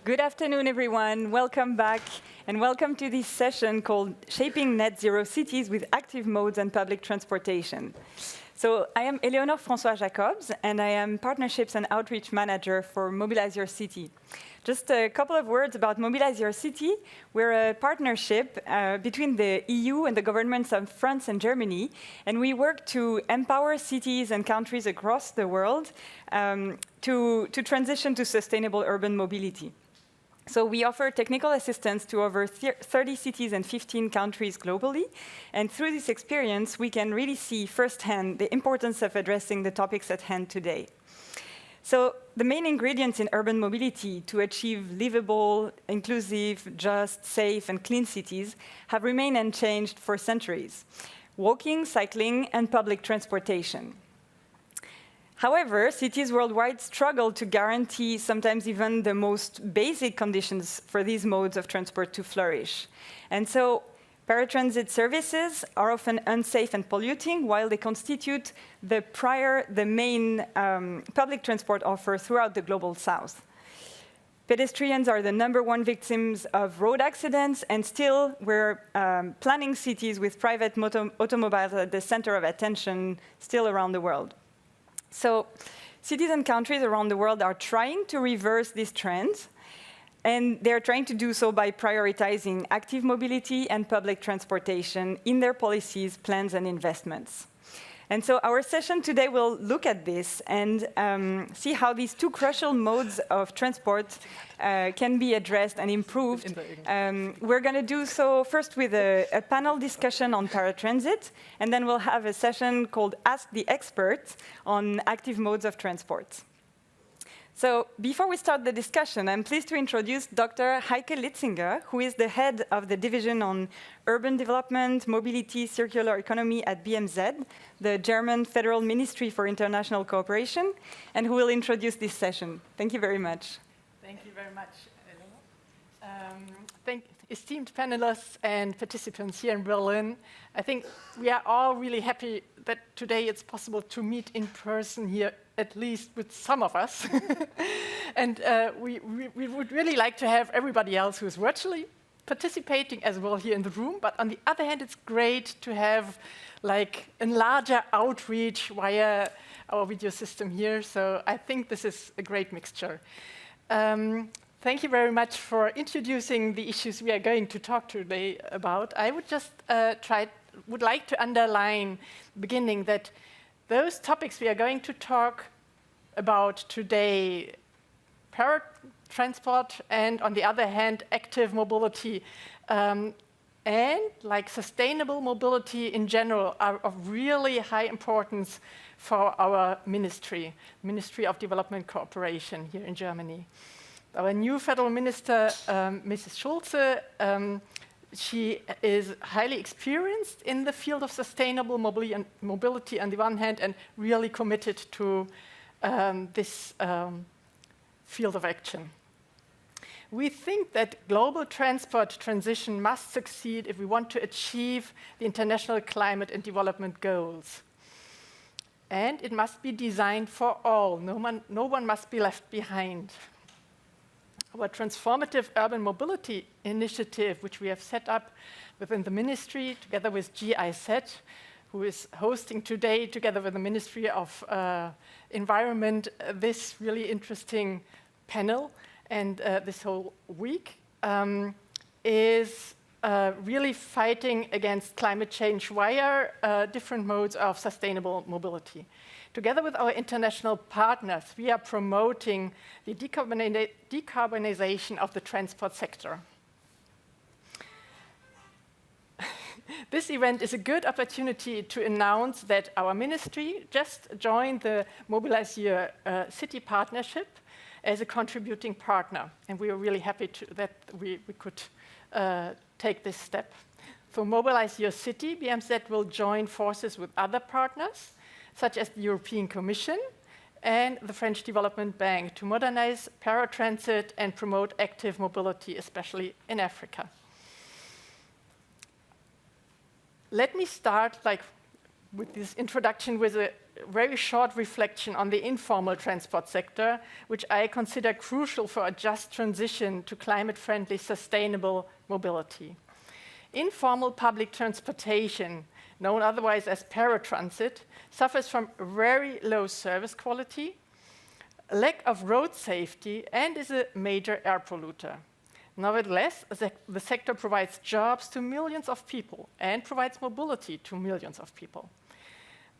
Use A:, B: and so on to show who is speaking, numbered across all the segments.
A: Good afternoon, everyone. Welcome back, and welcome to this session called Shaping Net Zero Cities with Active Modes and Public Transportation. So I am Eleonore Francois-Jacobs, and I am Partnerships and Outreach Manager for Mobilise Your City. Just a couple of words about Mobilise Your City. We're a partnership between the EU and the governments of France and Germany, and we work to empower cities and countries across the world to transition to sustainable urban mobility. So we offer technical assistance to over 30 cities and 15 countries globally. And through this experience, we can really see firsthand the importance of addressing the topics at hand today. So the main ingredients in urban mobility to achieve livable, inclusive, just, safe, and clean cities have remained unchanged for centuries: walking, cycling, and public transportation. However, cities worldwide struggle to guarantee sometimes even the most basic conditions for these modes of transport to flourish. And so paratransit services are often unsafe and polluting, while they constitute the main public transport offer throughout the global south. Pedestrians are the #1 victims of road accidents, and still we're planning cities with private automobiles at the center of attention still around the world. So cities and countries around the world are trying to reverse these trends, and they're trying to do so by prioritizing active mobility and public transportation in their policies, plans, and investments. And so our session today will look at this and see how these two crucial modes of transport can be addressed and improved. We're going to do so first with a panel discussion on paratransit, and then we'll have a session called Ask the Expert on active modes of transport. So before we start the discussion, I'm pleased to introduce Dr. Heike Litzinger, who is the head of the Division on Urban Development, Mobility, Circular Economy at BMZ, the German Federal Ministry for International Cooperation, and who will introduce this session. Thank you very much.
B: Thank you very much, Eleonore. Esteemed panelists and participants here in Berlin, I think we are all really happy that today it's possible to meet in person here, at least with some of us. And we would really like to have everybody else who is virtually participating as well here in the room. But on the other hand, it's great to have like a larger outreach via our video system here. So I think this is a great mixture. Thank you very much for introducing the issues we are going to talk today about. I would just would like to underline beginning that those topics we are going to talk about today, paratransport, and on the other hand, active mobility, and like sustainable mobility in general, are of really high importance for our Ministry of Development Cooperation here in Germany. Our new federal minister, Mrs. Schulze, she is highly experienced in the field of sustainable mobility on the one hand, and really committed to this field of action. We think that global transport transition must succeed if we want to achieve the international climate and development goals. And it must be designed for all. No one must be left behind. Our transformative urban mobility initiative, which we have set up within the ministry together with GIZ, who is hosting today together with the Ministry of Environment this really interesting panel and this whole week, is really fighting against climate change via different modes of sustainable mobility. Together with our international partners, we are promoting the decarbonization of the transport sector. This event is a good opportunity to announce that our ministry just joined the Mobilise Your City Partnership as a contributing partner. And we are really happy that we could take this step. For Mobilise Your City, BMZ will join forces with other partners, such as the European Commission and the French Development Bank, to modernize paratransit and promote active mobility, especially in Africa. Let me start with this introduction with a very short reflection on the informal transport sector, which I consider crucial for a just transition to climate-friendly, sustainable mobility. Informal public transportation, known otherwise as paratransit, suffers from very low service quality, lack of road safety, and is a major air polluter. Nevertheless, the sector provides jobs to millions of people and provides mobility to millions of people.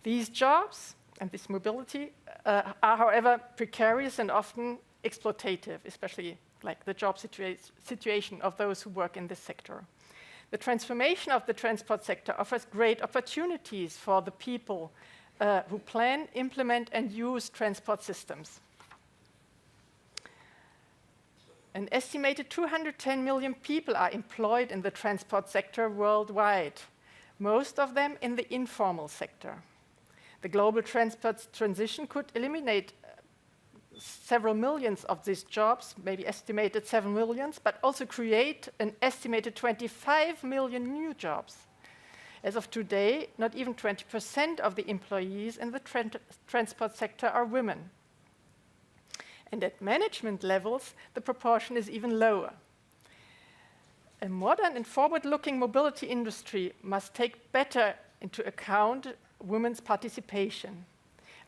B: These jobs and this mobility are, however, precarious and often exploitative, especially like the job situation of those who work in this sector. The transformation of the transport sector offers great opportunities for the people who plan, implement, and use transport systems. An estimated 210 million people are employed in the transport sector worldwide, most of them in the informal sector. The global transport transition could eliminate several millions of these jobs, maybe estimated 7 million, but also create an estimated 25 million new jobs. As of today, not even 20% of the employees in the transport sector are women. And at management levels, the proportion is even lower. A modern and forward-looking mobility industry must take better into account women's participation.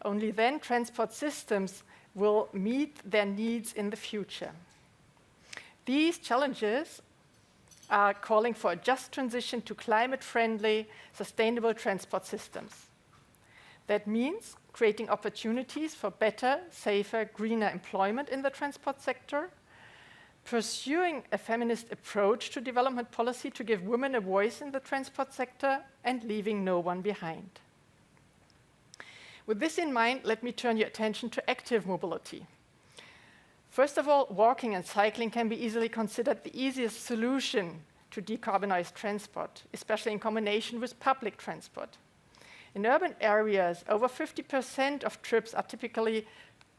B: Only then transport systems will meet their needs in the future. These challenges are calling for a just transition to climate-friendly, sustainable transport systems. That means creating opportunities for better, safer, greener employment in the transport sector, pursuing a feminist approach to development policy to give women a voice in the transport sector, and leaving no one behind. With this in mind, let me turn your attention to active mobility. First of all, walking and cycling can be easily considered the easiest solution to decarbonize transport, especially in combination with public transport. In urban areas, over 50% of trips are typically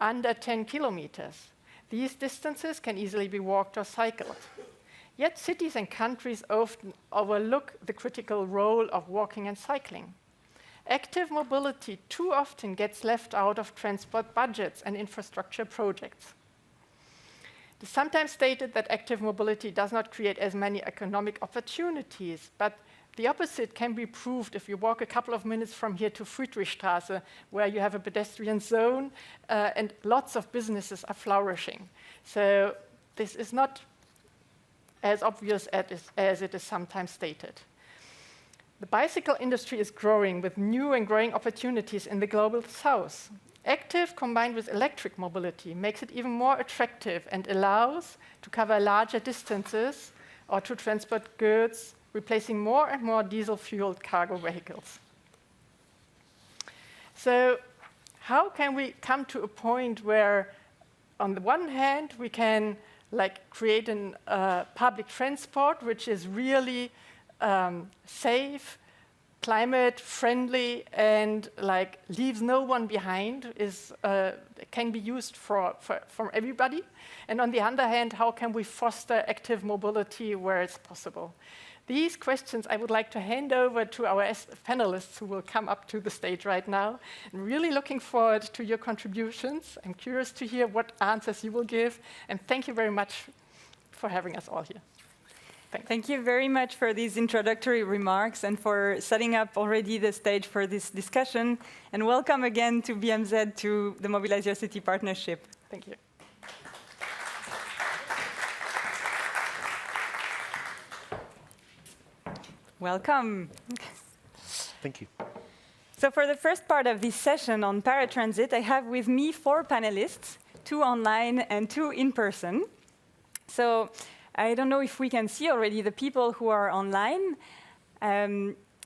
B: under 10 kilometers. These distances can easily be walked or cycled. Yet cities and countries often overlook the critical role of walking and cycling. Active mobility too often gets left out of transport budgets and infrastructure projects. It is sometimes stated that active mobility does not create as many economic opportunities, but the opposite can be proved if you walk a couple of minutes from here to Friedrichstraße, where you have a pedestrian zone and lots of businesses are flourishing. So this is not as obvious as it is sometimes stated. The bicycle industry is growing with new and growing opportunities in the global south. Active combined with electric mobility makes it even more attractive and allows to cover larger distances or to transport goods, replacing more and more diesel-fueled cargo vehicles. So how can we come to a point where, on the one hand, we can create a public transport which is really safe, climate-friendly, and leaves no one behind, can be used for everybody? And on the other hand, how can we foster active mobility where it's possible? These questions I would like to hand over to our panelists who will come up to the stage right now. I'm really looking forward to your contributions. I'm curious to hear what answers you will give. And thank you very much for having us all here. Thanks.
A: Thank you very much for these introductory remarks and for setting up already the stage for this discussion. And welcome again to BMZ, to the Mobilize Your City Partnership.
B: Thank you.
A: Welcome.
C: Thank you.
A: So for the first part of this session on paratransit, I have with me 4 panelists, 2 online and 2 in person. So I don't know if we can see already the people who are online.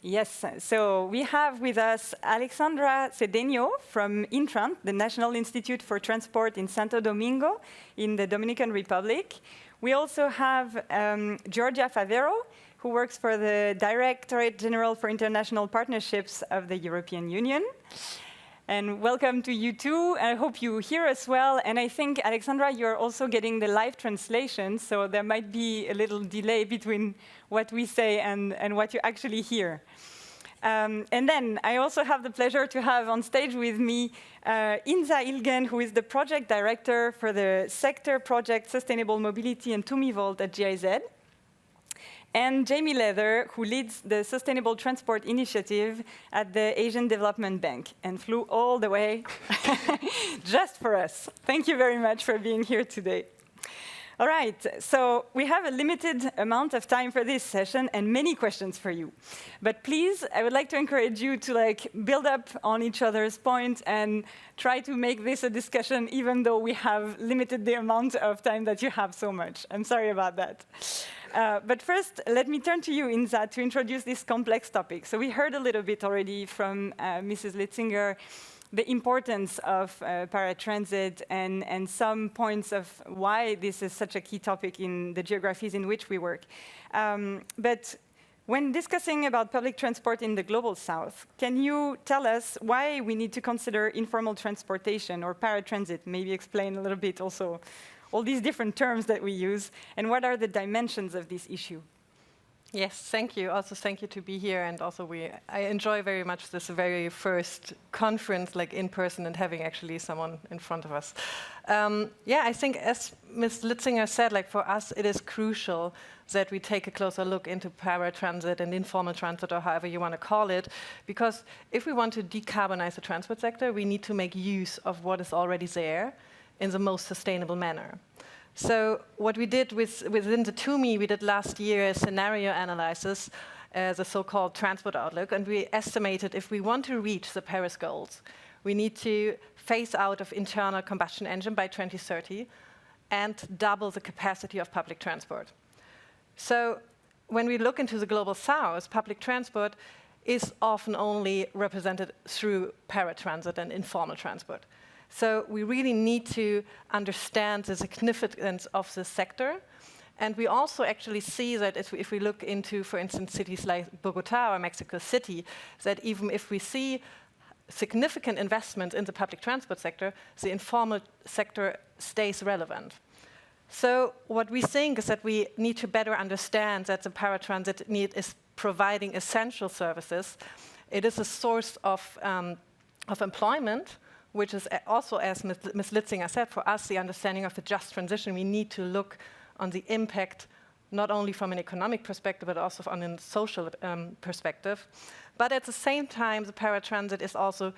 A: Yes, so we have with us Alexandra Cedeno from Intran, the National Institute for Transport in Santo Domingo in the Dominican Republic. We also have Giorgia Favero, who works for the Directorate General for International Partnerships of the European Union. And welcome to you too. I hope you hear us well. And I think, Alexandra, you're also getting the live translation, so there might be a little delay between what we say and what you actually hear. And then I also have the pleasure to have on stage with me Insa Illgen, who is the project director for the sector project Sustainable Mobility and TUMI Vault at GIZ. And Jamie Leather, who leads the Sustainable Transport Initiative at the Asian Development Bank and flew all the way just for us. Thank you very much for being here today. All right, so we have a limited amount of time for this session and many questions for you. But please, I would like to encourage you to build up on each other's points and try to make this a discussion, even though we have limited the amount of time that you have so much. I'm sorry about that. But first, let me turn to you, Insa, to introduce this complex topic. So we heard a little bit already from Mrs. Litzinger, the importance of paratransit and some points of why this is such a key topic in the geographies in which we work. But when discussing about public transport in the Global South, can you tell us why we need to consider informal transportation or paratransit? Maybe explain a little bit also all these different terms that we use, and what are the dimensions of this issue?
D: Yes, thank you. Also, thank you to be here, and also I enjoy very much this very first conference, in person, and having actually someone in front of us. I think, as Ms. Litzinger said, for us it is crucial that we take a closer look into paratransit and informal transit, or however you want to call it, because if we want to decarbonize the transport sector, we need to make use of what is already there in the most sustainable manner. So what we did within the TUMI, we did last year a scenario analysis, the so-called transport outlook, and we estimated if we want to reach the Paris goals, we need to phase out of internal combustion engine by 2030 and double the capacity of public transport. So when we look into the Global South, public transport is often only represented through paratransit and informal transport. So we really need to understand the significance of this sector. And we also actually see that if we look into, for instance, cities like Bogota or Mexico City, that even if we see significant investments in the public transport sector, the informal sector stays relevant. So what we think is that we need to better understand that the paratransit need is providing essential services. It is a source of employment, which is also, as Ms. Litzinger said, for us, the understanding of the just transition. We need to look on the impact, not only from an economic perspective, but also on a social perspective. But at the same time, the paratransit is also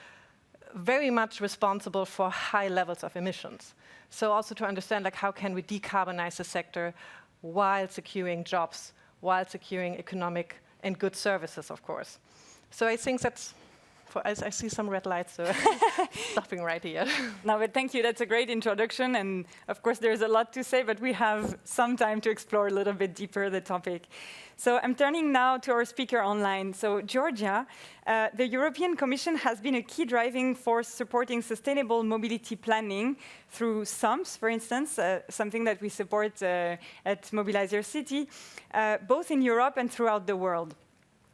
D: very much responsible for high levels of emissions. So also to understand, how can we decarbonize the sector while securing jobs, while securing economic and good services, of course. So I think that's, I see some red lights, so stopping right here.
A: No, but thank you. That's a great introduction. And of course, there's a lot to say, but we have some time to explore a little bit deeper the topic. So I'm turning now to our speaker online. So Giorgia, the European Commission has been a key driving force supporting sustainable mobility planning through SUMPs, for instance, something that we support at Mobilise Your City, both in Europe and throughout the world.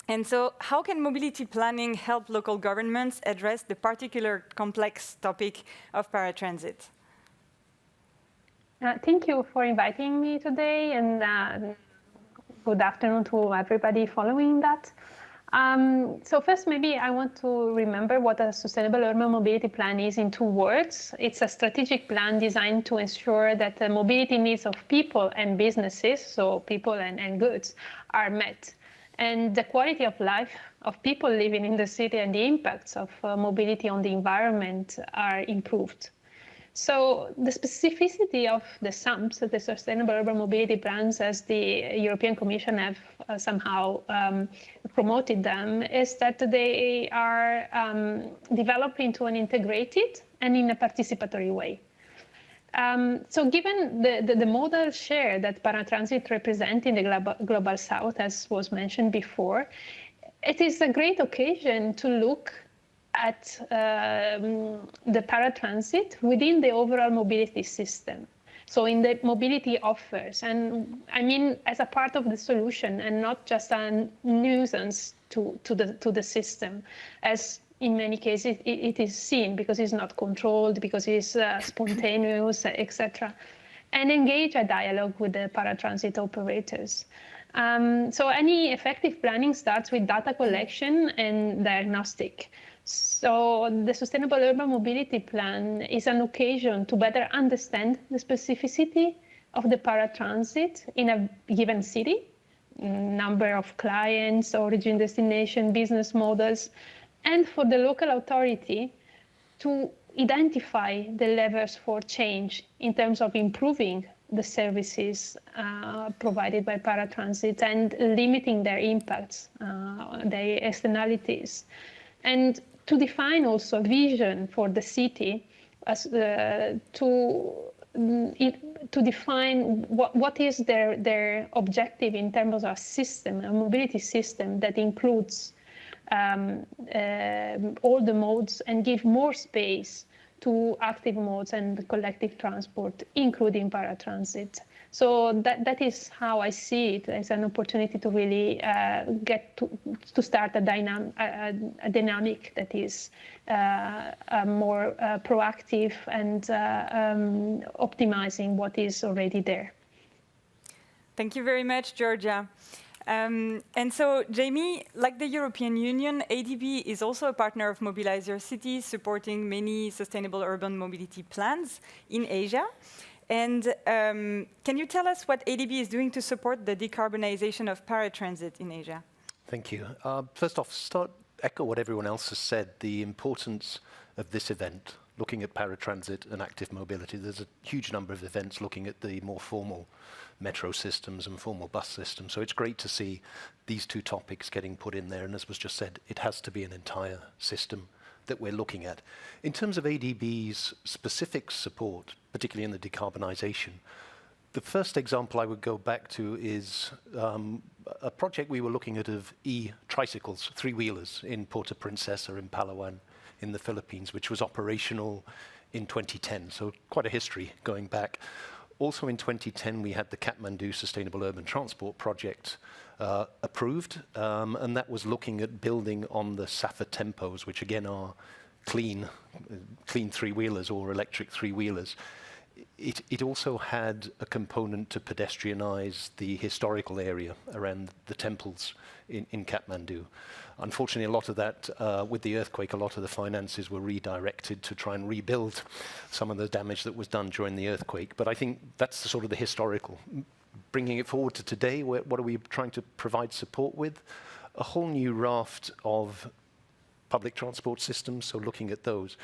A: And so how can mobility planning help local governments address the particular complex topic of paratransit?
E: Thank you for inviting me today, and good afternoon to everybody following that. So first, maybe I want to remember what a sustainable urban mobility plan is in 2 words. It's a strategic plan designed to ensure that the mobility needs of people and businesses, so people and goods, are met, and the quality of life of people living in the city and the impacts of mobility on the environment are improved. So the specificity of the SUMPs, the Sustainable Urban Mobility Plans, as the European Commission have somehow promoted them, is that they are developed into an integrated and in a participatory way. So given the modal share that paratransit represents in the Global South, as was mentioned before, it is a great occasion to look at the paratransit within the overall mobility system. So in the mobility offers, and I mean as a part of the solution and not just a nuisance to the system, as in many cases it is seen, because it's not controlled, because it's spontaneous, etc. And engage a dialogue with the paratransit operators. So any effective planning starts with data collection and diagnostic. So the Sustainable Urban Mobility Plan is an occasion to better understand the specificity of the paratransit in a given city, number of clients, origin, destination, business models, and for the local authority to identify the levers for change in terms of improving the services provided by paratransit and limiting their impacts, their externalities. And to define also a vision for the city as to define what is their objective in terms of a system, a mobility system that includes all the modes and give more space to active modes and collective transport, including paratransit. So that is how I see it, as an opportunity to really get to start a dynamic that is more proactive and optimizing what is already there.
A: Thank you very much, Giorgia. And so, Jamie, like the European Union, ADB is also a partner of Mobilize Your City, supporting many sustainable urban mobility plans in Asia. And can you tell us what ADB is doing to support the decarbonization of paratransit in Asia?
C: Thank you. First off, echo what everyone else has said, the importance of this event, looking at paratransit and active mobility. There's a huge number of events looking at the more formal metro systems and formal bus systems. So it's great to see these two topics getting put in there. And as was just said, it has to be an entire system that we're looking at. In terms of ADB's specific support, particularly in the decarbonisation, the first example I would go back to is a project we were looking at of e-tricycles, three-wheelers in Puerto Princesa in Palawan in the Philippines, which was operational in 2010, so quite a history going back. Also in 2010, we had the Kathmandu Sustainable Urban Transport Project approved, and that was looking at building on the SAFA tempos, which again are clean three-wheelers or electric three-wheelers. It also had a component to pedestrianize the historical area around the temples in Kathmandu. Unfortunately, a lot of that, with the earthquake, a lot of the finances were redirected to try and rebuild some of the damage that was done during the earthquake. But I think that's the sort of the historical. Bringing it forward to today, what are we trying to provide support with? A whole new raft of public transport systems, so looking at those.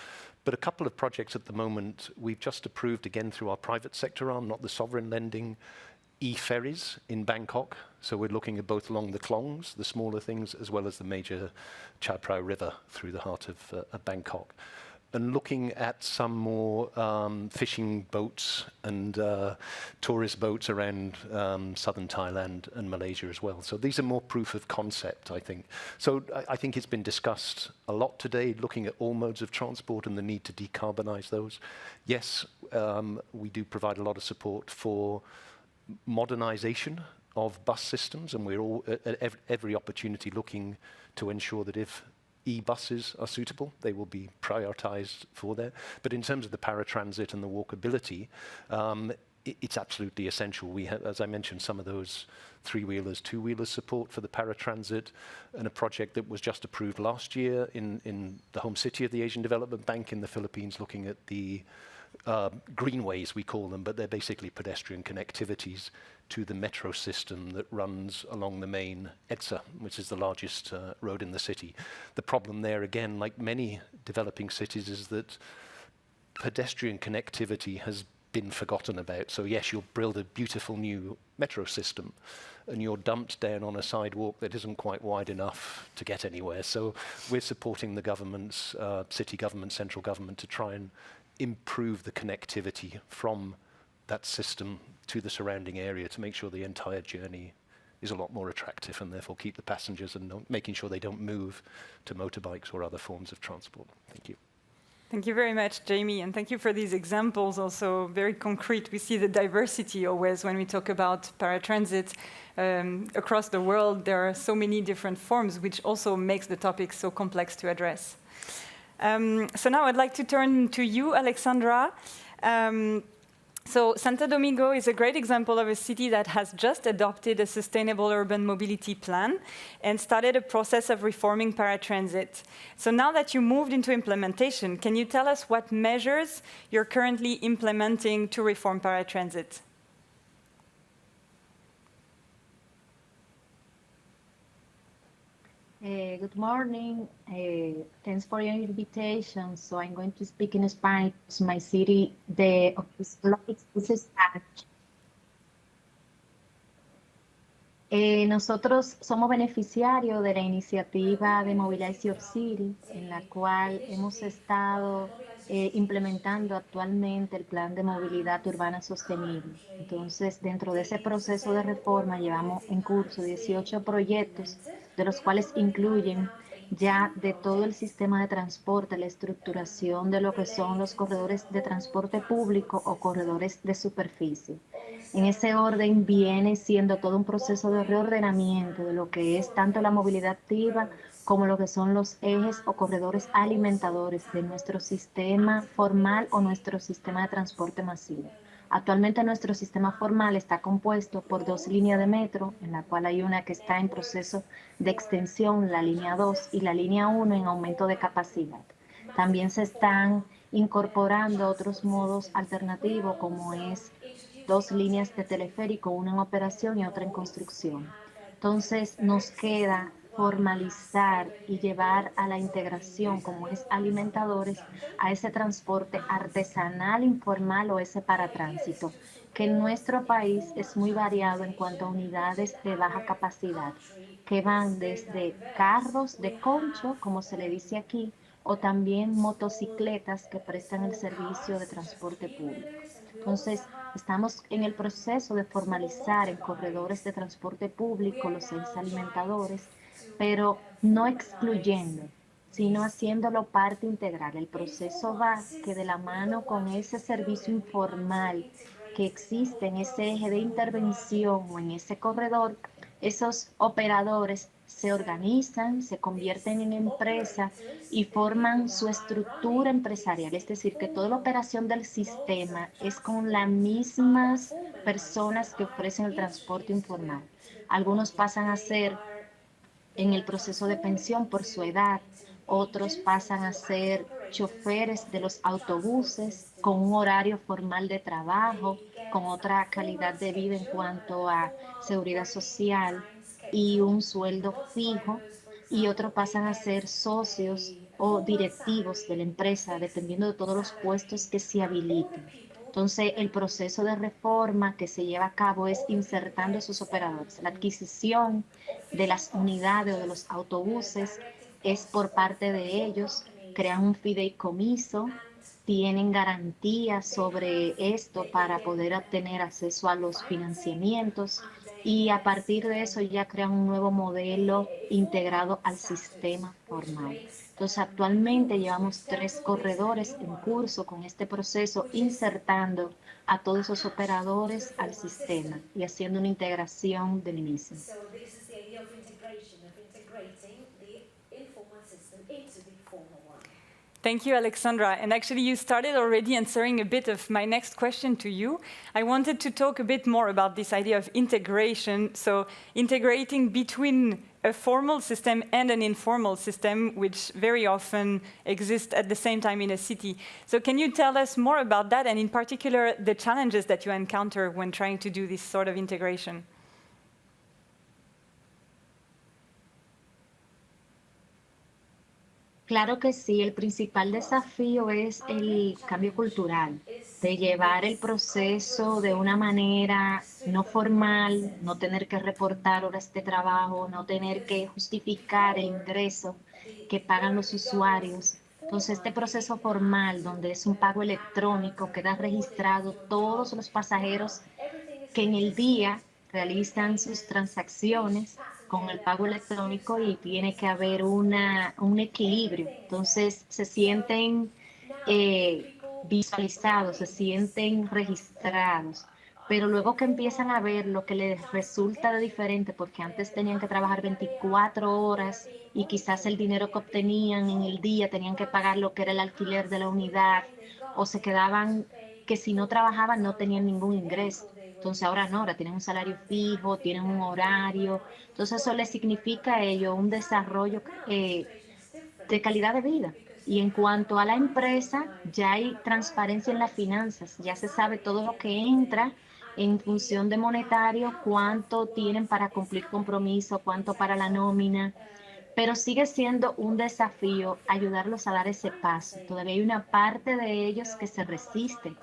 C: But a couple of projects at the moment, we've just approved again through our private sector arm, not the sovereign lending, e-ferries in Bangkok. So we're looking at both along the Klongs, the smaller things, as well as the major Chao Phraya River through the heart of Bangkok. And looking at some more fishing boats and tourist boats around southern Thailand and Malaysia as well. So these are more proof of concept, I think. So I think it's been discussed a lot today, looking at all modes of transport and the need to decarbonize those. Yes, we do provide a lot of support for modernization of bus systems, and we're all at every opportunity looking to ensure that if e-buses are suitable, they will be prioritized for that. But in terms of the paratransit and the walkability, it's absolutely essential. We have, as I mentioned, some of those three-wheelers, two-wheelers support for the paratransit, and a project that was just approved last year in the home city of the Asian Development Bank in the Philippines, looking at the greenways, we call them, but they're basically pedestrian connectivities to the metro system that runs along the main EDSA, which is the largest road in the city. The problem there, again, like many developing cities, is that pedestrian connectivity has been forgotten about. So yes, you'll build a beautiful new metro system, and you're dumped down on a sidewalk that isn't quite wide enough to get anywhere. So we're supporting the government's, city government, central government, to try and improve the connectivity from that system to the surrounding area to make sure the entire journey is a lot more attractive, and therefore keep the passengers and making sure they don't move to motorbikes or other forms of transport. Thank you.
A: Thank you very much, Jamie, and thank you for these examples, also very concrete. We see the diversity always when we talk about paratransit. Across the world, there are so many different forms, which also makes the topic so complex to address. So now I'd like to turn to you, Alexandra. So Santo Domingo is a great example of a city that has just adopted a sustainable urban mobility plan and started a process of reforming paratransit. So now that you moved into implementation, can you tell us what measures you're currently implementing to reform paratransit?
F: Good morning. Thanks for your invitation. So I'm going to speak in Spanish. My city, this is Spanish. Nosotros somos beneficiarios de la iniciativa de MobiliseYourCity, en la cual hemos estado implementando actualmente el plan de movilidad urbana sostenible. Entonces, dentro de ese proceso de reforma llevamos en curso 18 proyectos, de los cuales incluyen ya de todo el sistema de transporte, la estructuración de lo que son los corredores de transporte público o corredores de superficie. En ese orden viene siendo todo un proceso de reordenamiento de lo que es tanto la movilidad activa como lo que son los ejes o corredores alimentadores de nuestro sistema formal o nuestro sistema de transporte masivo. Actualmente nuestro sistema formal está compuesto por 2 líneas de metro, en la cual hay una que está en proceso de extensión, la línea 2, y la línea 1 en aumento de capacidad. También se están incorporando otros modos alternativos, como es 2 líneas de teleférico, una en operación y otra en construcción. Entonces nos queda formalizar y llevar a la integración, como es alimentadores, a ese transporte artesanal, informal o ese paratránsito, que en nuestro país es muy variado en cuanto a unidades de baja capacidad, que van desde carros de concho, como se le dice aquí, o también motocicletas que prestan el servicio de transporte público. Entonces, estamos en el proceso de formalizar en corredores de transporte público los 6 alimentadores, pero no excluyendo, sino haciéndolo parte integral. El proceso va que de la mano con ese servicio informal que existe en ese eje de intervención o en ese corredor, esos operadores se organizan, se convierten en empresa y forman su estructura empresarial, es decir, que toda la operación del sistema es con las mismas personas que ofrecen el transporte informal. Algunos pasan a ser en el proceso de pensión por su edad, otros pasan a ser choferes de los autobuses con un horario formal de trabajo, con otra calidad de vida en cuanto a seguridad social y un sueldo fijo, y otros pasan a ser socios o directivos de la empresa, dependiendo de todos los puestos que se habiliten. Entonces, el proceso de reforma que se lleva a cabo es insertando esos operadores. La adquisición de las unidades o de los autobuses es por parte de ellos, crean un fideicomiso, tienen garantías sobre esto para poder obtener acceso a los financiamientos y a partir de eso ya crean un nuevo modelo integrado al sistema formal. Entonces, actualmente llevamos 3 corredores en curso con este proceso, insertando a todos esos operadores al sistema y haciendo una integración del mismo.
A: Thank you, Alexandra. And actually, you started already answering a bit of my next question to you. I wanted to talk a bit more about this idea of integration, so integrating between a formal system and an informal system, which very often exist at the same time in a city. So can you tell us more about that, and in particular, the challenges that you encounter when trying to do this sort of integration?
F: Claro que sí, el principal desafío es el cambio cultural, de llevar el proceso de una manera no formal, no tener que reportar horas de trabajo, no tener que justificar el ingreso que pagan los usuarios. Entonces, este proceso formal, donde es un pago electrónico, queda registrado todos los pasajeros que en el día realizan sus transacciones con el pago electrónico y tiene que haber un equilibrio. Entonces se sienten visualizados, se sienten registrados, pero luego que empiezan a ver lo que les resulta de diferente, porque antes tenían que trabajar 24 horas y quizás el dinero que obtenían en el día tenían que pagar lo que era el alquiler de la unidad o se quedaban que si no trabajaban no tenían ningún ingreso. Entonces ahora no, ahora tienen un salario fijo, tienen un horario. Entonces eso les significa a ellos un desarrollo de calidad de vida. Y en cuanto a la empresa, ya hay transparencia en las finanzas, ya se sabe todo lo que entra en función de monetario, cuánto tienen para cumplir compromiso, cuánto para la nómina, pero sigue siendo un desafío ayudarlos a dar ese paso. Todavía hay una parte de ellos que se resiste,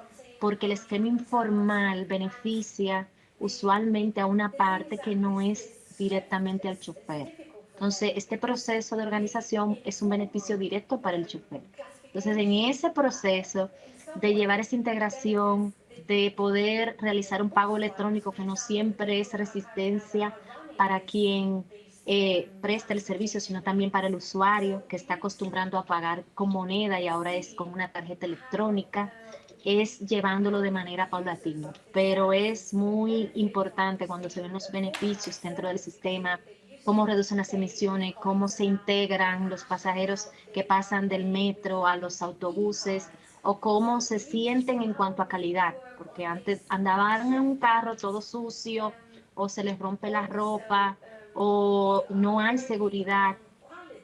F: porque el esquema informal beneficia usualmente a una parte que no es directamente al chofer. Entonces, este proceso de organización es un beneficio directo para el chofer. Entonces, en ese proceso de llevar esa integración, de poder realizar un pago electrónico que no siempre es resistencia para quien presta el servicio, sino también para el usuario que está acostumbrando a pagar con moneda y ahora es con una tarjeta electrónica, es llevándolo de manera paulatina. Pero es muy importante cuando se ven los beneficios dentro del sistema, cómo reducen las emisiones, cómo se integran los pasajeros que pasan del metro a los autobuses o cómo se sienten en cuanto a calidad, porque antes andaban en un carro todo sucio o se les rompe la ropa o no hay seguridad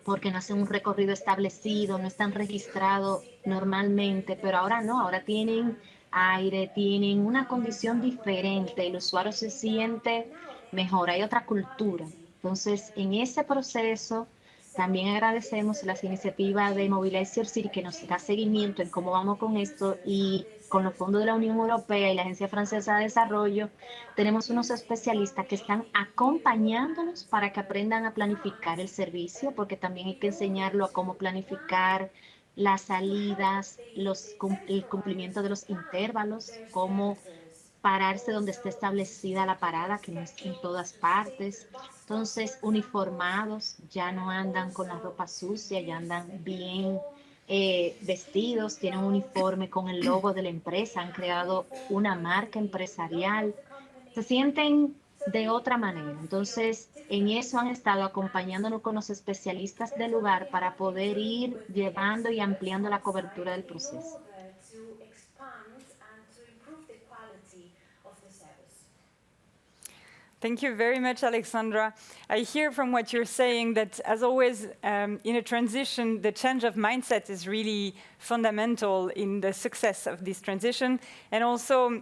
F: porque no hacen un recorrido establecido, no están registrados normalmente, pero ahora no, ahora tienen aire, tienen una condición diferente, el usuario se siente mejor, hay otra cultura. Entonces, en ese proceso, también agradecemos las iniciativas de MobiliseYourCity que nos da seguimiento en cómo vamos con esto y con los fondos de la Unión Europea y la Agencia Francesa de Desarrollo, tenemos unos especialistas que están acompañándonos para que aprendan a planificar el servicio, porque también hay que enseñarlo a cómo planificar las salidas, el cumplimiento de los intervalos, cómo pararse donde esté establecida la parada, que no es en todas partes. Entonces, uniformados, ya no andan con la ropa sucia, ya andan bien vestidos, tienen un uniforme con el logo de la empresa, han creado una marca empresarial, se sienten de otra manera. Entonces, en eso han estado acompañándonos con los especialistas del lugar para poder ir llevando y ampliando la cobertura del proceso.
A: Thank you very much, Alexandra. I hear from what you're saying that, as always, in a transition, the change of mindset is really fundamental in the success of this transition. And also,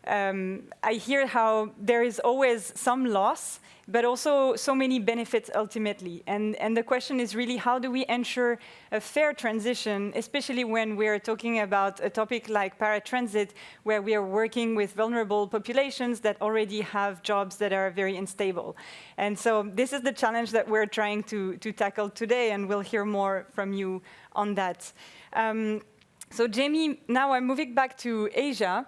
A: I hear how there is always some loss, but also so many benefits ultimately. And the question is really, how do we ensure a fair transition, especially when we're talking about a topic like paratransit, where we are working with vulnerable populations that already have jobs that are very unstable. And so this is the challenge that we're trying to tackle today, and we'll hear more from you on that. So Jamie, now I'm moving back to Asia.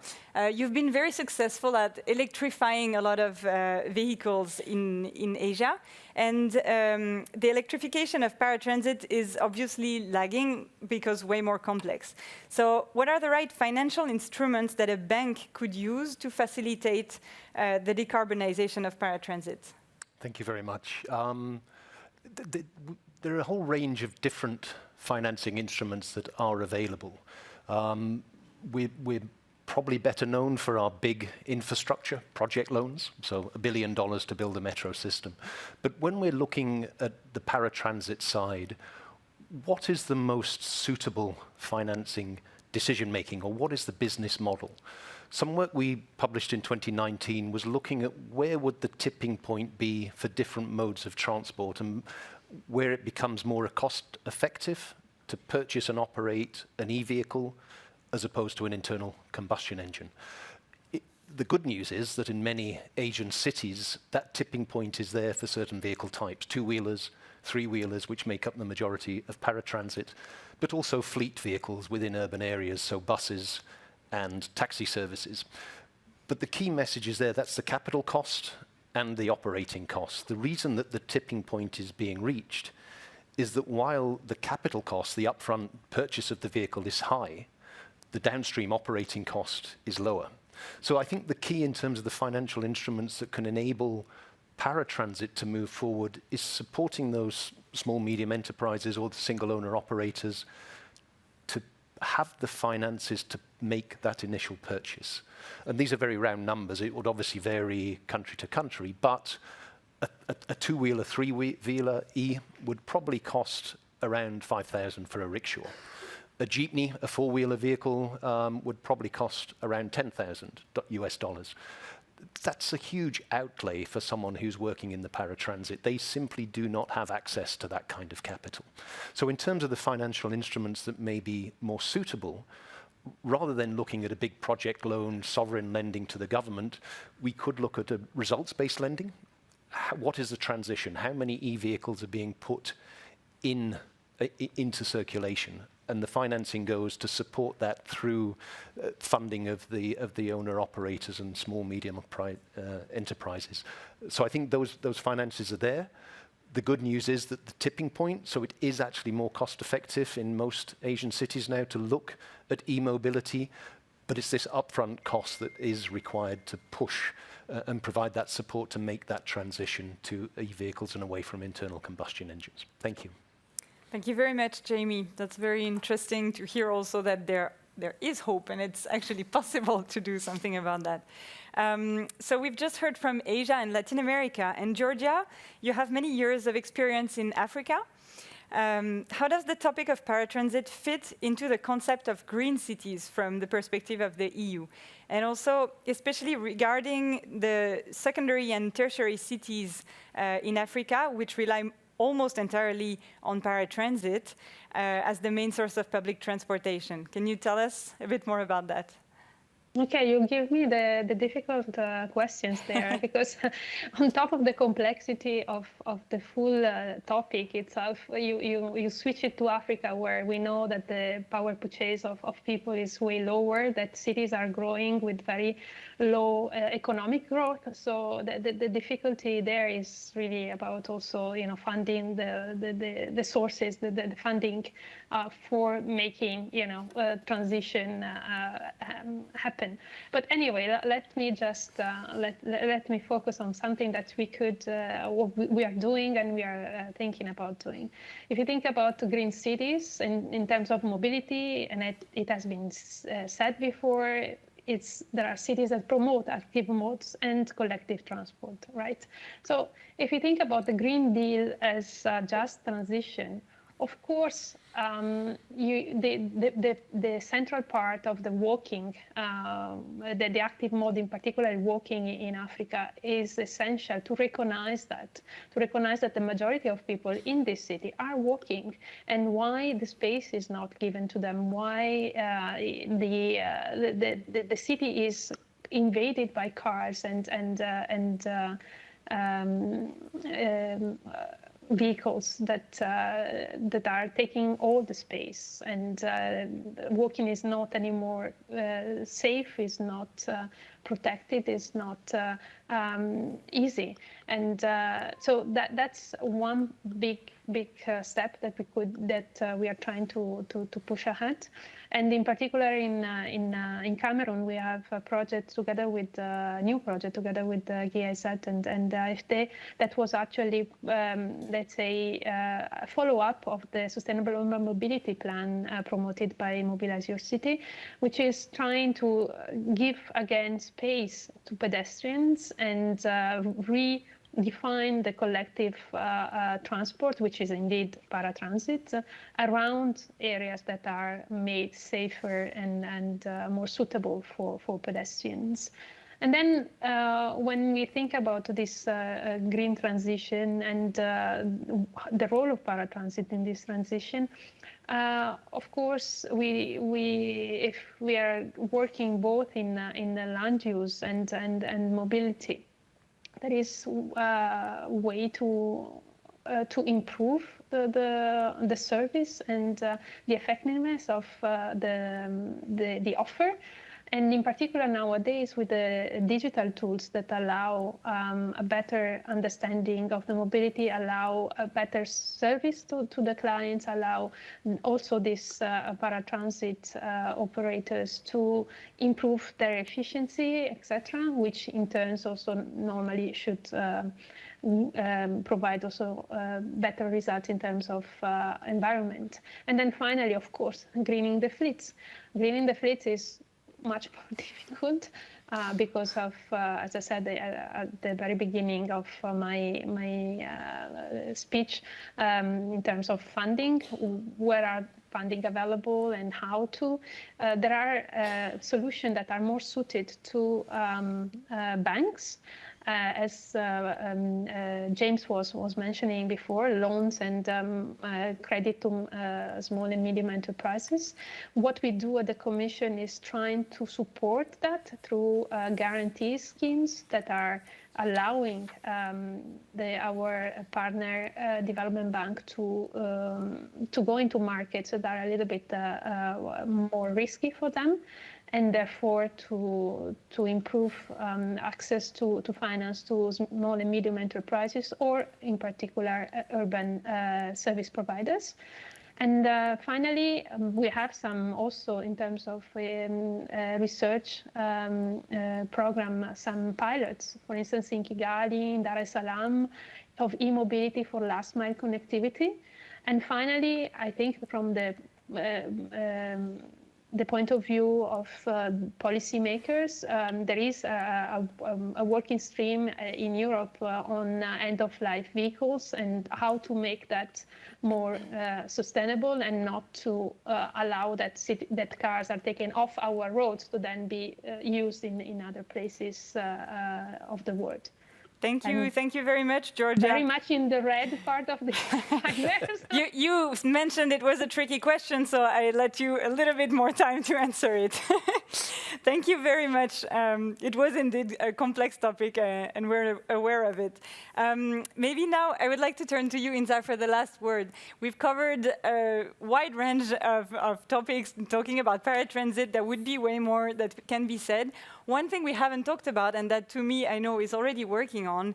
A: You've been very successful at electrifying a lot of vehicles in Asia. And the electrification of paratransit is obviously lagging because way more complex. So what are the right financial instruments that a bank could use to facilitate the decarbonization of paratransit?
C: Thank you very much. There are a whole range of different financing instruments that are available. We're probably better known for our big infrastructure project loans, so $1 billion to build a metro system. But when we're looking at the paratransit side, what is the most suitable financing decision-making, or what is the business model? Some work we published in 2019 was looking at where would the tipping point be for different modes of transport and where it becomes more cost-effective to purchase and operate an e-vehicle as opposed to an internal combustion engine. The good news is that in many Asian cities, that tipping point is there for certain vehicle types, two-wheelers, three-wheelers, which make up the majority of paratransit, but also fleet vehicles within urban areas, so buses and taxi services. But the key message is there, that's the capital cost and the operating cost. The reason that the tipping point is being reached is that while the capital cost, the upfront purchase of the vehicle is high, the downstream operating cost is lower. So I think the key in terms of the financial instruments that can enable paratransit to move forward is supporting those small, medium enterprises or the single owner operators to have the finances to make that initial purchase. And these are very round numbers. It would obviously vary country to country, but a two-wheeler, three-wheeler E would probably cost around 5,000 for a rickshaw. A jeepney, a four-wheeler vehicle, would probably cost around 10,000 US dollars. That's a huge outlay for someone who's working in the paratransit. They simply do not have access to that kind of capital. So in terms of the financial instruments that may be more suitable, rather than looking at a big project loan, sovereign lending to the government, we could look at a results-based lending. What is the transition? How many e-vehicles are being put into circulation? And the financing goes to support that through funding of the owner-operators and small, medium enterprises. So I think those finances are there. The good news is that the tipping point, so it is actually more cost-effective in most Asian cities now to look at e-mobility, but it's this upfront cost that is required to push and provide that support to make that transition to e-vehicles and away from internal combustion engines. Thank you.
A: Thank you very much, Jamie. That's very interesting to hear also that there is hope and it's actually possible to do something about that. So we've just heard from Asia and Latin America. And Giorgia, you have many years of experience in Africa. How does the topic of paratransit fit into the concept of green cities from the perspective of the EU? And also, especially regarding the secondary and tertiary cities in Africa, which rely almost entirely on paratransit as the main source of public transportation. Can you tell us a bit more about that?
E: Okay, you give me the difficult questions there, because on top of the complexity of the full topic itself, you switch it to Africa, where we know that the power purchase of people is way lower, that cities are growing with very low economic growth. So the difficulty there is really about also, funding the sources, the funding for making, transition happen. But anyway, let me just let me focus on something that we are doing and we are thinking about doing. If you think about green cities in terms of mobility, and it has been said before, there are cities that promote active modes and collective transport, right? So if you think about the Green Deal as just transition, of course, the central part of the walking, the active mode in particular, walking in Africa, is essential to recognize that the majority of people in this city are walking, and why the space is not given to them, why the city is invaded by cars and vehicles that are taking all the space, and walking is not anymore safe, is not protected, is not easy, and so that's one big step that we are trying to push ahead. And in particular in Cameroon, we have a project together with new project together with GIZ and AFD that was actually let's say a follow-up of the Sustainable Urban Mobility Plan promoted by Mobilize Your City, which is trying to give again space to pedestrians and redefine the collective transport, which is indeed paratransit, around areas that are made safer and more suitable for pedestrians. And then when we think about this green transition and the role of paratransit in this transition, of course, if we are working both in the land use and mobility, there is a way to improve the service and the effectiveness of the offer. And in particular nowadays with the digital tools that allow a better understanding of the mobility, allow a better service to the clients, allow also these paratransit operators to improve their efficiency, etc., which in turn also normally should provide also better results in terms of environment. And then finally, of course, greening the fleets. Greening the fleets is much more difficult because of, as I said at the very beginning of my speech, in terms of funding, where are funding available and how to. There are solutions that are more suited to banks. As James was mentioning before, loans and credit to small and medium enterprises. What we do at the Commission is trying to support that through guarantee schemes that are allowing our partner development bank to go into markets that are a little bit more risky for them, and therefore to improve access to finance to small and medium enterprises, or in particular urban service providers. And finally, we have some also in terms of research program, some pilots, for instance, in Kigali, in Dar es Salaam, of e-mobility for last mile connectivity. And finally, I think from the point of view of policymakers, there is a working stream in Europe on end-of-life vehicles and how to make that more sustainable and not to allow that cars are taken off our roads to then be used in other places of the world.
A: Thank you very much, Giorgia.
E: Very much in the red part of the
A: you mentioned it was a tricky question, so I let you a little bit more time to answer it. Thank you very much. It was indeed a complex topic, and we're aware of it. Maybe now I would like to turn to you, Insa, for the last word. We've covered a wide range of topics talking about paratransit. There would be way more that can be said. One thing we haven't talked about, and that to me I know is already working on,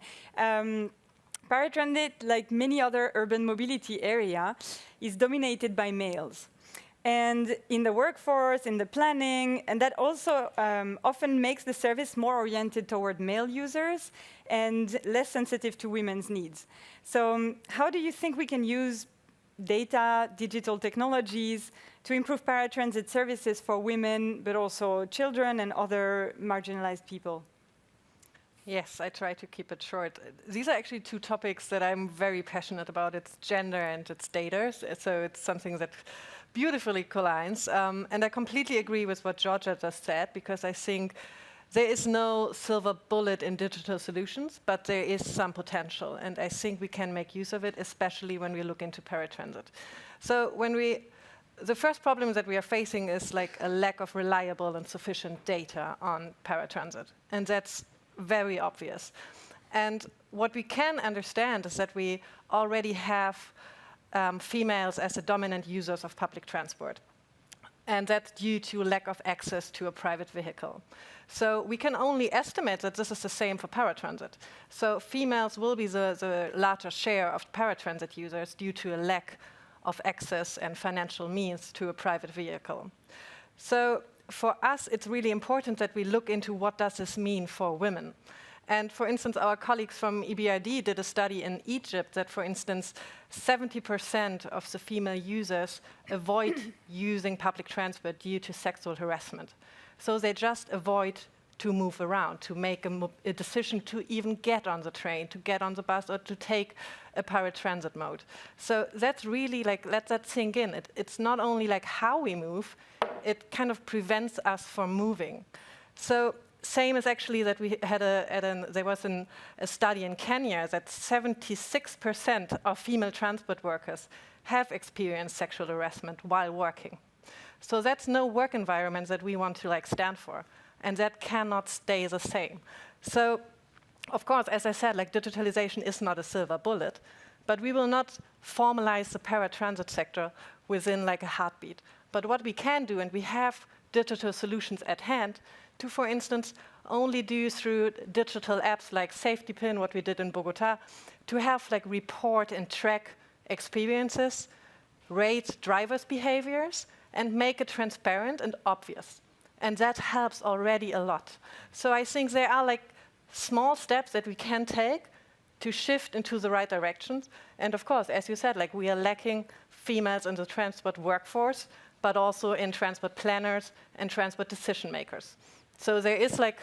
A: paratransit, like many other urban mobility area, is dominated by males. And in the workforce, in the planning, and that also often makes the service more oriented toward male users and less sensitive to women's needs. So how do you think we can use data, digital technologies to improve paratransit services for women, but also children and other marginalized people?
D: Yes, I try to keep it short. These are actually two topics that I'm very passionate about. It's gender and it's data. So it's something that beautifully collides. And I completely agree with what Giorgia just said, because I think there is no silver bullet in digital solutions, but there is some potential. And I think we can make use of it, especially when we look into paratransit. So the first problem that we are facing is like a lack of reliable and sufficient data on paratransit. And that's very obvious. And what we can understand is that we already have females as the dominant users of public transport. And that's due to lack of access to a private vehicle. So we can only estimate that this is the same for paratransit. So females will be the larger share of paratransit users due to a lack of access and financial means to a private vehicle. So for us, it's really important that we look into what does this mean for women. And for instance, our colleagues from EBRD did a study in Egypt that, for instance, 70% of the female users avoid using public transport due to sexual harassment. So they just avoid to move around, to make a decision to even get on the train, to get on the bus, or to take a paratransit mode. So that's really like, let that sink in. It's not only like how we move, it kind of prevents us from moving. So same as actually that we had there was a study in Kenya that 76% of female transport workers have experienced sexual harassment while working. So that's no work environment that we want to like stand for, and that cannot stay the same. So, of course, as I said, like digitalization is not a silver bullet, but we will not formalize the paratransit sector within like a heartbeat. But what we can do, and we have digital solutions at hand, to, for instance, only do through digital apps like Safety Pin, what we did in Bogota, to have like report and track experiences, rate drivers' behaviors, and make it transparent and obvious. And that helps already a lot. So I think there are like small steps that we can take to shift into the right directions. And of course, as you said, like we are lacking females in the transport workforce, but also in transport planners and transport decision makers. So there is like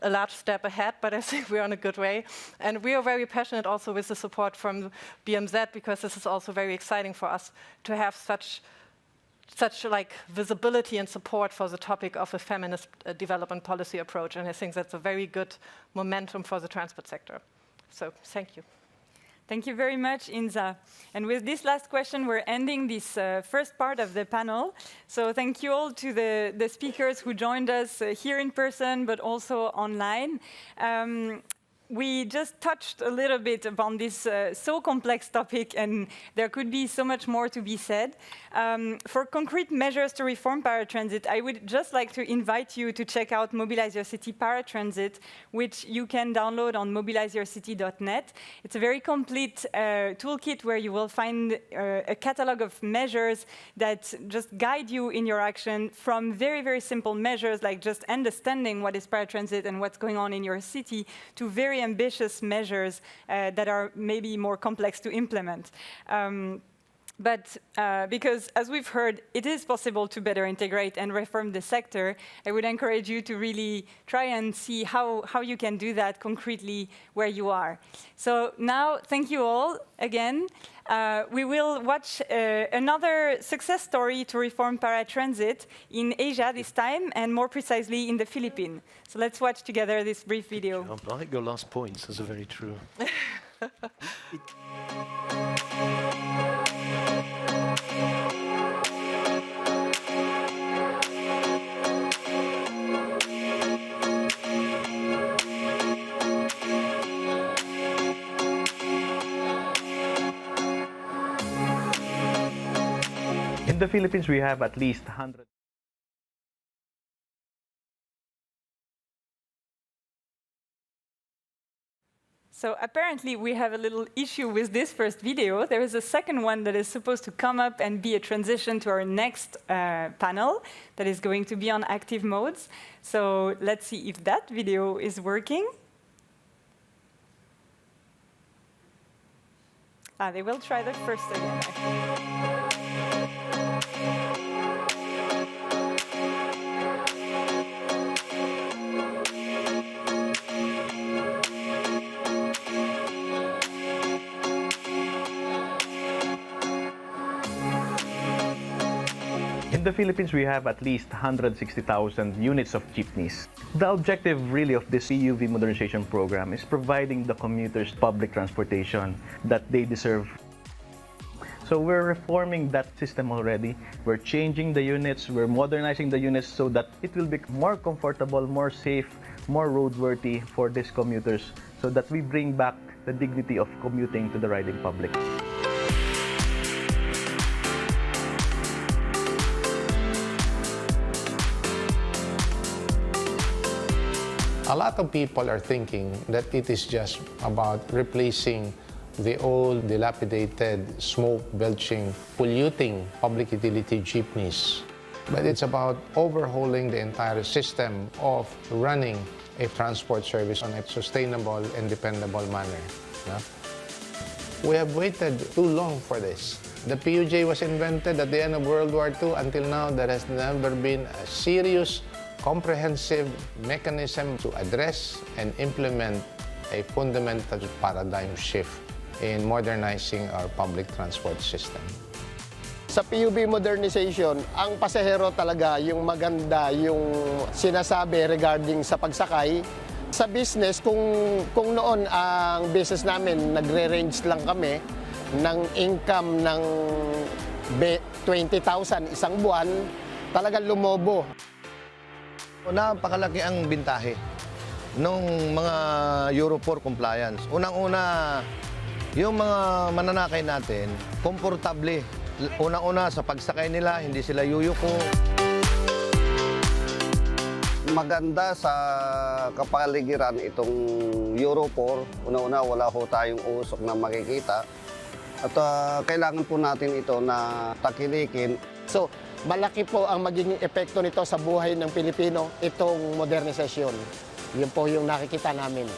D: a large step ahead, but I think we're on a good way. And we are very passionate also with the support from BMZ, because this is also very exciting for us to have such like visibility and support for the topic of a feminist development policy approach. And I think that's a very good momentum for the transport sector. So thank you.
A: Thank you very much, Insa. And with this last question, we're ending this first part of the panel. So thank you all to the speakers who joined us here in person, but also online. We just touched a little bit upon this so complex topic, and there could be so much more to be said. For concrete measures to reform paratransit, I would just like to invite you to check out Mobilise Your City Paratransit, which you can download on mobiliseyourcity.net. It's a very complete toolkit where you will find a catalog of measures that just guide you in your action, from very, very simple measures like just understanding what is paratransit and what's going on in your city, to very ambitious measures that are maybe more complex to implement. But because, as we've heard, it is possible to better integrate and reform the sector, I would encourage you to really try and see how you can do that concretely where you are. So now, thank you all again. We will watch another success story to reform paratransit in Asia this time, and more precisely in the Philippines. So let's watch together this brief video.
C: I like your last points. Those are very true.
G: In the Philippines, we have at least 100.
A: So apparently we have a little issue with this first video. There is a second one that is supposed to come up and be a transition to our next panel that is going to be on active modes. So let's see if that video is working. They will try that first again.
G: In the Philippines, we have at least 160,000 units of jeepneys. The objective really of this PUV modernization program is providing the commuters public transportation that they deserve. So we're reforming that system already. We're changing the units, we're modernizing the units so that it will be more comfortable, more safe, more roadworthy for these commuters, so that we bring back the dignity of commuting to the riding public.
H: A lot of people are thinking that it is just about replacing the old, dilapidated, smoke-belching, polluting public utility jeepneys. But it's about overhauling the entire system of running a transport service on a sustainable and dependable manner. Yeah? We have waited too long for this. The PUJ was invented at the end of World War II. Until now, there has never been a serious, comprehensive mechanism to address and implement a fundamental paradigm shift in modernizing our public transport system.
I: Sa PUV modernization, ang pasahero talaga yung maganda yung sinasabi regarding sa pagsakay. Sa business, kung noon ang business namin, nagre-range lang kami ng income ng 20,000 isang buwan, talagang lumobo.
J: Napakalaki ang bintahe nung mga Euro 4 compliance. Unang-una, yung mga mananakay natin, komportable Unang-una, sa pagsakay nila, hindi sila yuyuko.
K: Maganda sa kapaligiran itong Euro 4. Una-una, wala ho tayong usok na makikita. At kailangan po natin ito na takilikin.
I: So, malaki po ang magiging epekto nito sa buhay ng Pilipino, itong modernisasyon. Yun po yung nakikita namin.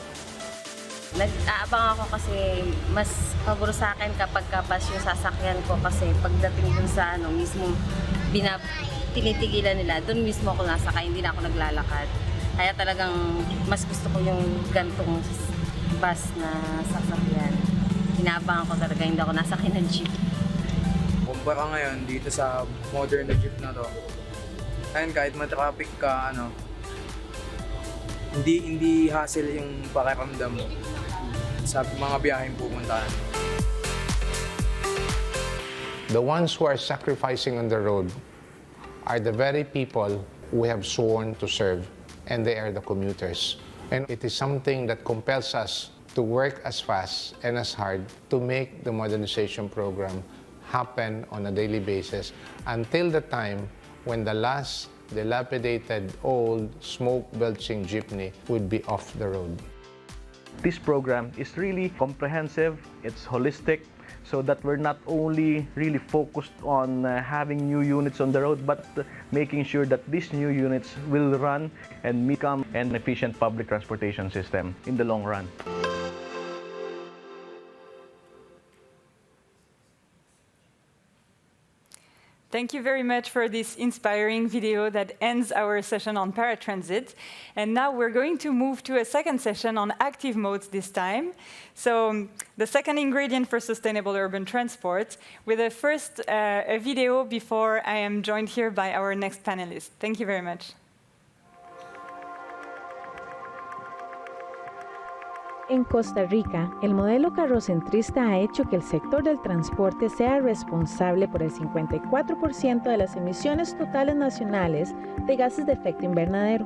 L: Nag-aabang ako kasi mas pabor sa akin kapag kapas yung sasakyan ko kasi pagdating dun sa mismo tinitigilan nila, dun mismo ako nasakay, hindi na ako naglalakad. Kaya talagang mas gusto ko yung gantong bus na sasakyan. Inaabangan ko talaga, hindi ako nasakay ng jeep.
M: Kumpara ngayon dito sa modern na jeep na to, ayun, kahit matraffic ka, hindi hassle yung pakiramdam mo sa mga biyaheng pupuntahan.
H: The ones who are sacrificing on the road are the very people we have sworn to serve, and they are the commuters. And it is something that compels us to work as fast and as hard to make the modernization program happen on a daily basis until the time when the last dilapidated, old, smoke-belching jeepney would be off the road.
G: This program is really comprehensive, it's holistic, so that we're not only really focused on having new units on the road, but making sure that these new units will run and become an efficient public transportation system in the long run.
A: Thank you very much for this inspiring video that ends our session on paratransit. And now we're going to move to a second session on active modes this time. So the second ingredient for sustainable urban transport, with a video before I am joined here by our next panelist. Thank you very much.
N: En Costa Rica, el modelo carrocentrista ha hecho que el sector del transporte sea responsable por el 54% de las emisiones totales nacionales de gases de efecto invernadero.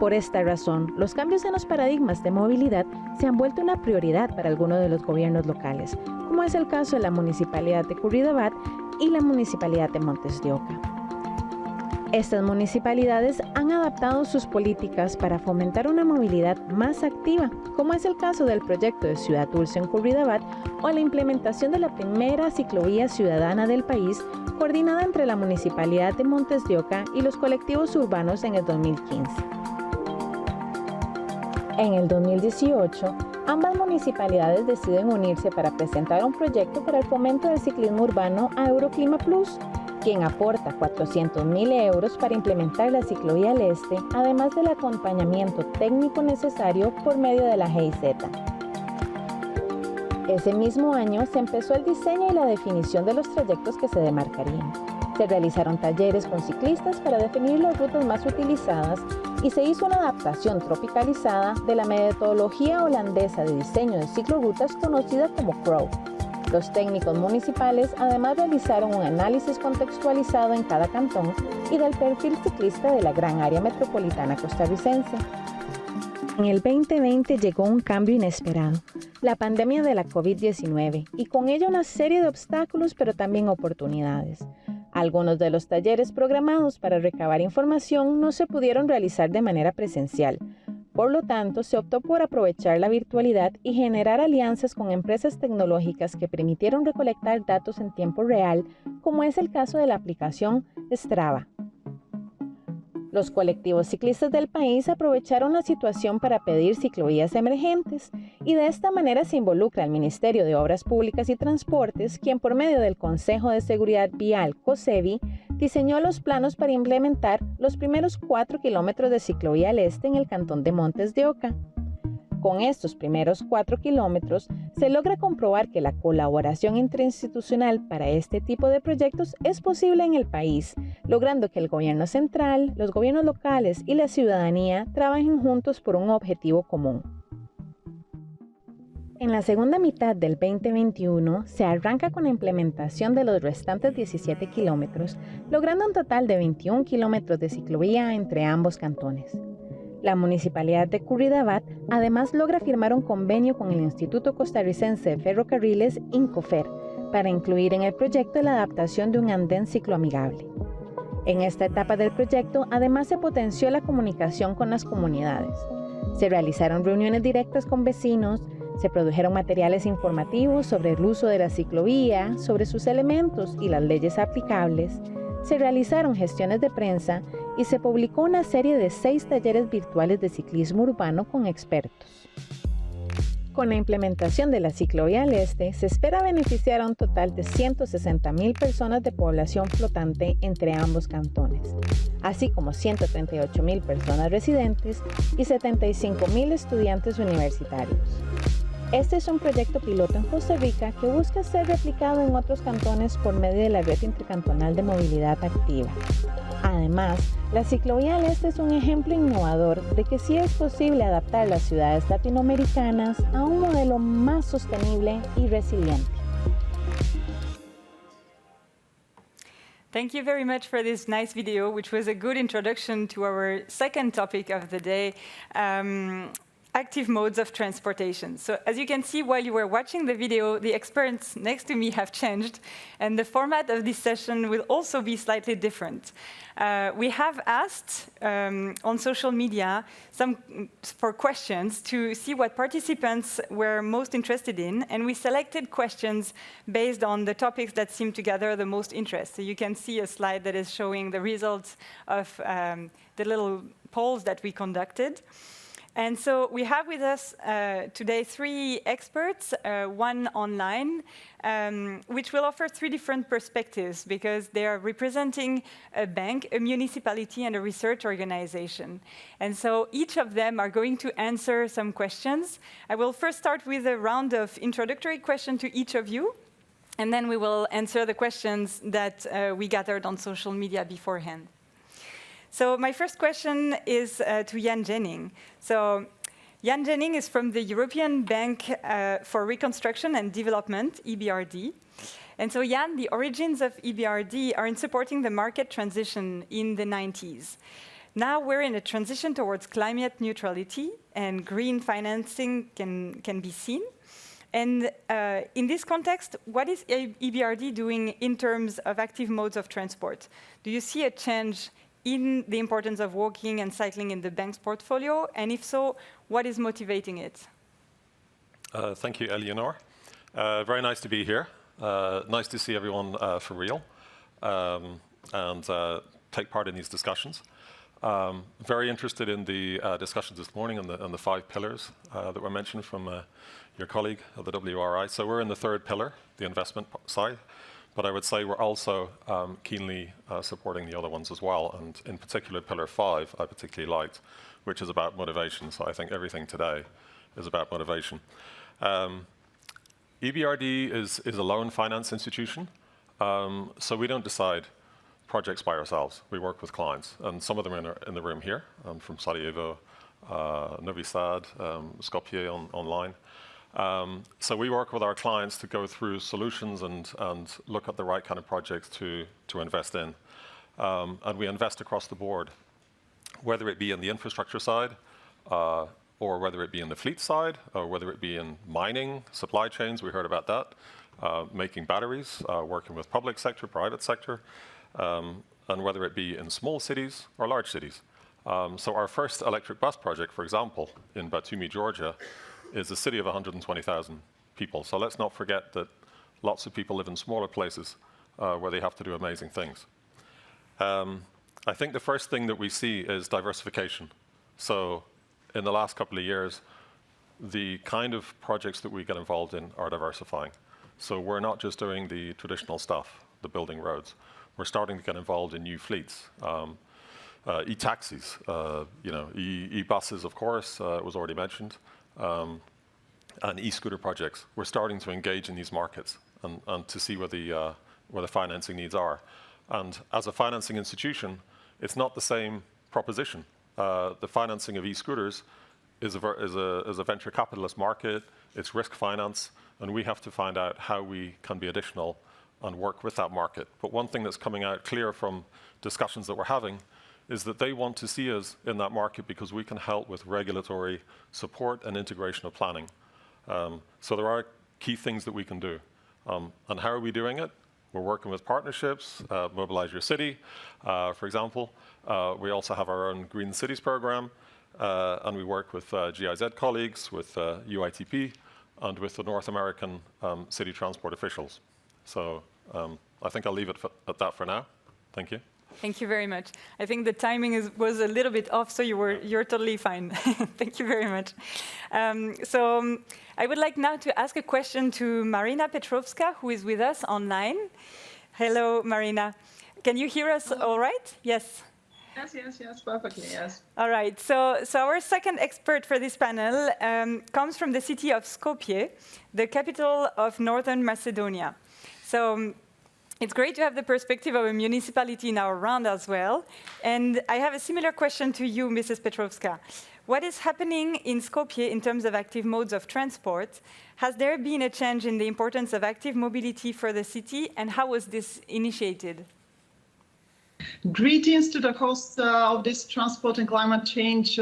N: Por esta razón, los cambios en los paradigmas de movilidad se han vuelto una prioridad para algunos de los gobiernos locales, como es el caso de la Municipalidad de Curridabat y la Municipalidad de Montes de Oca. Estas municipalidades han adaptado sus políticas para fomentar una movilidad más activa, como es el caso del proyecto de Ciudad Dulce en Curridabat o la implementación de la primera ciclovía ciudadana del país, coordinada entre la Municipalidad de Montes de Oca y los colectivos urbanos en el 2015. En el 2018, ambas municipalidades deciden unirse para presentar un proyecto para el fomento del ciclismo urbano a Euroclima Plus, quien aporta 400.000 euros para implementar la ciclovía al este, además del acompañamiento técnico necesario por medio de la GIZ. Ese mismo año se empezó el diseño y la definición de los trayectos que se demarcarían. Se realizaron talleres con ciclistas para definir las rutas más utilizadas y se hizo una adaptación tropicalizada de la metodología holandesa de diseño de ciclorrutas conocida como CROW. Los técnicos municipales además realizaron un análisis contextualizado en cada cantón y del perfil ciclista de la gran área metropolitana costarricense. En el 2020 llegó un cambio inesperado, la pandemia de la COVID-19, y con ella una serie de obstáculos, pero también oportunidades. Algunos de los talleres programados para recabar información no se pudieron realizar de manera presencial. Por lo tanto, se optó por aprovechar la virtualidad y generar alianzas con empresas tecnológicas que permitieron recolectar datos en tiempo real, como es el caso de la aplicación Strava. Los colectivos ciclistas del país aprovecharon la situación para pedir ciclovías emergentes y de esta manera se involucra el Ministerio de Obras Públicas y Transportes, quien por medio del Consejo de Seguridad Vial COSEVI diseñó los planos para implementar los primeros 4 kilómetros de ciclovía al este en el cantón de Montes de Oca. Con estos primeros 4 kilómetros se logra comprobar que la colaboración interinstitucional para este tipo de proyectos es posible en el país, logrando que el gobierno central, los gobiernos locales y la ciudadanía trabajen juntos por un objetivo común. En la segunda mitad del 2021 se arranca con la implementación de los restantes 17 kilómetros, logrando un total de 21 kilómetros de ciclovía entre ambos cantones. La Municipalidad de Curridabat además logra firmar un convenio con el Instituto Costarricense de Ferrocarriles, INCOFER, para incluir en el proyecto la adaptación de un andén cicloamigable. En esta etapa del proyecto, además se potenció la comunicación con las comunidades. Se realizaron reuniones directas con vecinos, se produjeron materiales informativos sobre el uso de la ciclovía, sobre sus elementos y las leyes aplicables, se realizaron gestiones de prensa y se publicó una serie de 6 talleres virtuales de ciclismo urbano con expertos. Con la implementación de la ciclovía al este, se espera beneficiar a un total de 160.000 personas de población flotante entre ambos cantones, así como 138.000 personas residentes y 75.000 estudiantes universitarios. Este es un proyecto piloto en Costa Rica que busca ser replicado en otros cantones por medio de la Red Intercantonal de Movilidad Activa. Además, la ciclovía al este es un ejemplo innovador de que sí es posible adaptar las ciudades latinoamericanas a un modelo más sostenible y resiliente.
A: Thank you very much for this nice video, which was a good introduction to our second topic of the day, active modes of transportation. So as you can see, while you were watching the video, the experts next to me have changed, and the format of this session will also be slightly different. We have asked on social media for questions to see what participants were most interested in, and we selected questions based on the topics that seem to gather the most interest. So you can see a slide that is showing the results of the little polls that we conducted. And so we have with us today 3 experts, one online, which will offer 3 different perspectives because they are representing a bank, a municipality, and a research organization. And so each of them are going to answer some questions. I will first start with a round of introductory questions to each of you, and then we will answer the questions that we gathered on social media beforehand. So my first question is to Jennings. So Jennings is from the European Bank for Reconstruction and Development, EBRD. And so Jan, the origins of EBRD are in supporting the market transition in the 90s. Now we're in a transition towards climate neutrality, and green financing can be seen. And in this context, what is EBRD doing in terms of active modes of transport? Do you see a change in the importance of walking and cycling in the bank's portfolio? And if so, what is motivating it?
O: Thank you, Eleonore. Very nice to be here. Nice to see everyone for real and take part in these discussions. Very interested in the discussions this morning and the 5 pillars that were mentioned from your colleague of the WRI. So we're in the 3rd pillar, the investment side. But I would say we're also keenly supporting the other ones as well. And in particular, Pillar 5, I particularly liked, which is about motivation. So I think everything today is about motivation. EBRD is a loan finance institution. So we don't decide projects by ourselves. We work with clients. And some of them are in the room here, from Sarajevo, Novi Sad, Skopje online. So we work with our clients to go through solutions and look at the right kind of projects to invest in. And we invest across the board, whether it be in the infrastructure side, or whether it be in the fleet side, or whether it be in mining, supply chains, we heard about that, making batteries, working with public sector, private sector, and whether it be in small cities or large cities. So our first electric bus project, for example, in Batumi, Giorgia, is a city of 120,000 people. So let's not forget that lots of people live in smaller places where they have to do amazing things. I think the first thing that we see is diversification. So in the last couple of years, the kind of projects that we get involved in are diversifying. So we're not just doing the traditional stuff, the building roads. We're starting to get involved in new fleets. E-taxis, e-buses, of course, was already mentioned. And e-scooter projects. We're starting to engage in these markets and to see where the financing needs are. And as a financing institution, it's not the same proposition. The financing of e-scooters is a venture capitalist market. It's risk finance, and we have to find out how we can be additional and work with that market. But one thing that's coming out clear from discussions that we're having is that they want to see us in that market because we can help with regulatory support and integration of planning. So there are key things that we can do. And how are we doing it? We're working with partnerships, Mobilize Your City, for example. We also have our own Green Cities program, and we work with GIZ colleagues, with UITP, and with the North American city transport officials. So I think I'll leave it at that for now. Thank you.
A: Thank you very much. I think the timing was a little bit off, so you're totally fine. Thank you very much. I would like now to ask a question to Marina Petrovska, who is with us online. Hello, Marina. Can you hear us all right? Yes.
P: Yes, perfectly, yes.
A: All right, so our second expert for this panel comes from the city of Skopje, the capital of Northern Macedonia. So it's great to have the perspective of a municipality in our round as well. And I have a similar question to you, Mrs. Petrovska. What is happening in Skopje in terms of active modes of transport? Has there been a change in the importance of active mobility for the city, and how was this initiated?
P: Greetings to the host of this Transport and Climate Change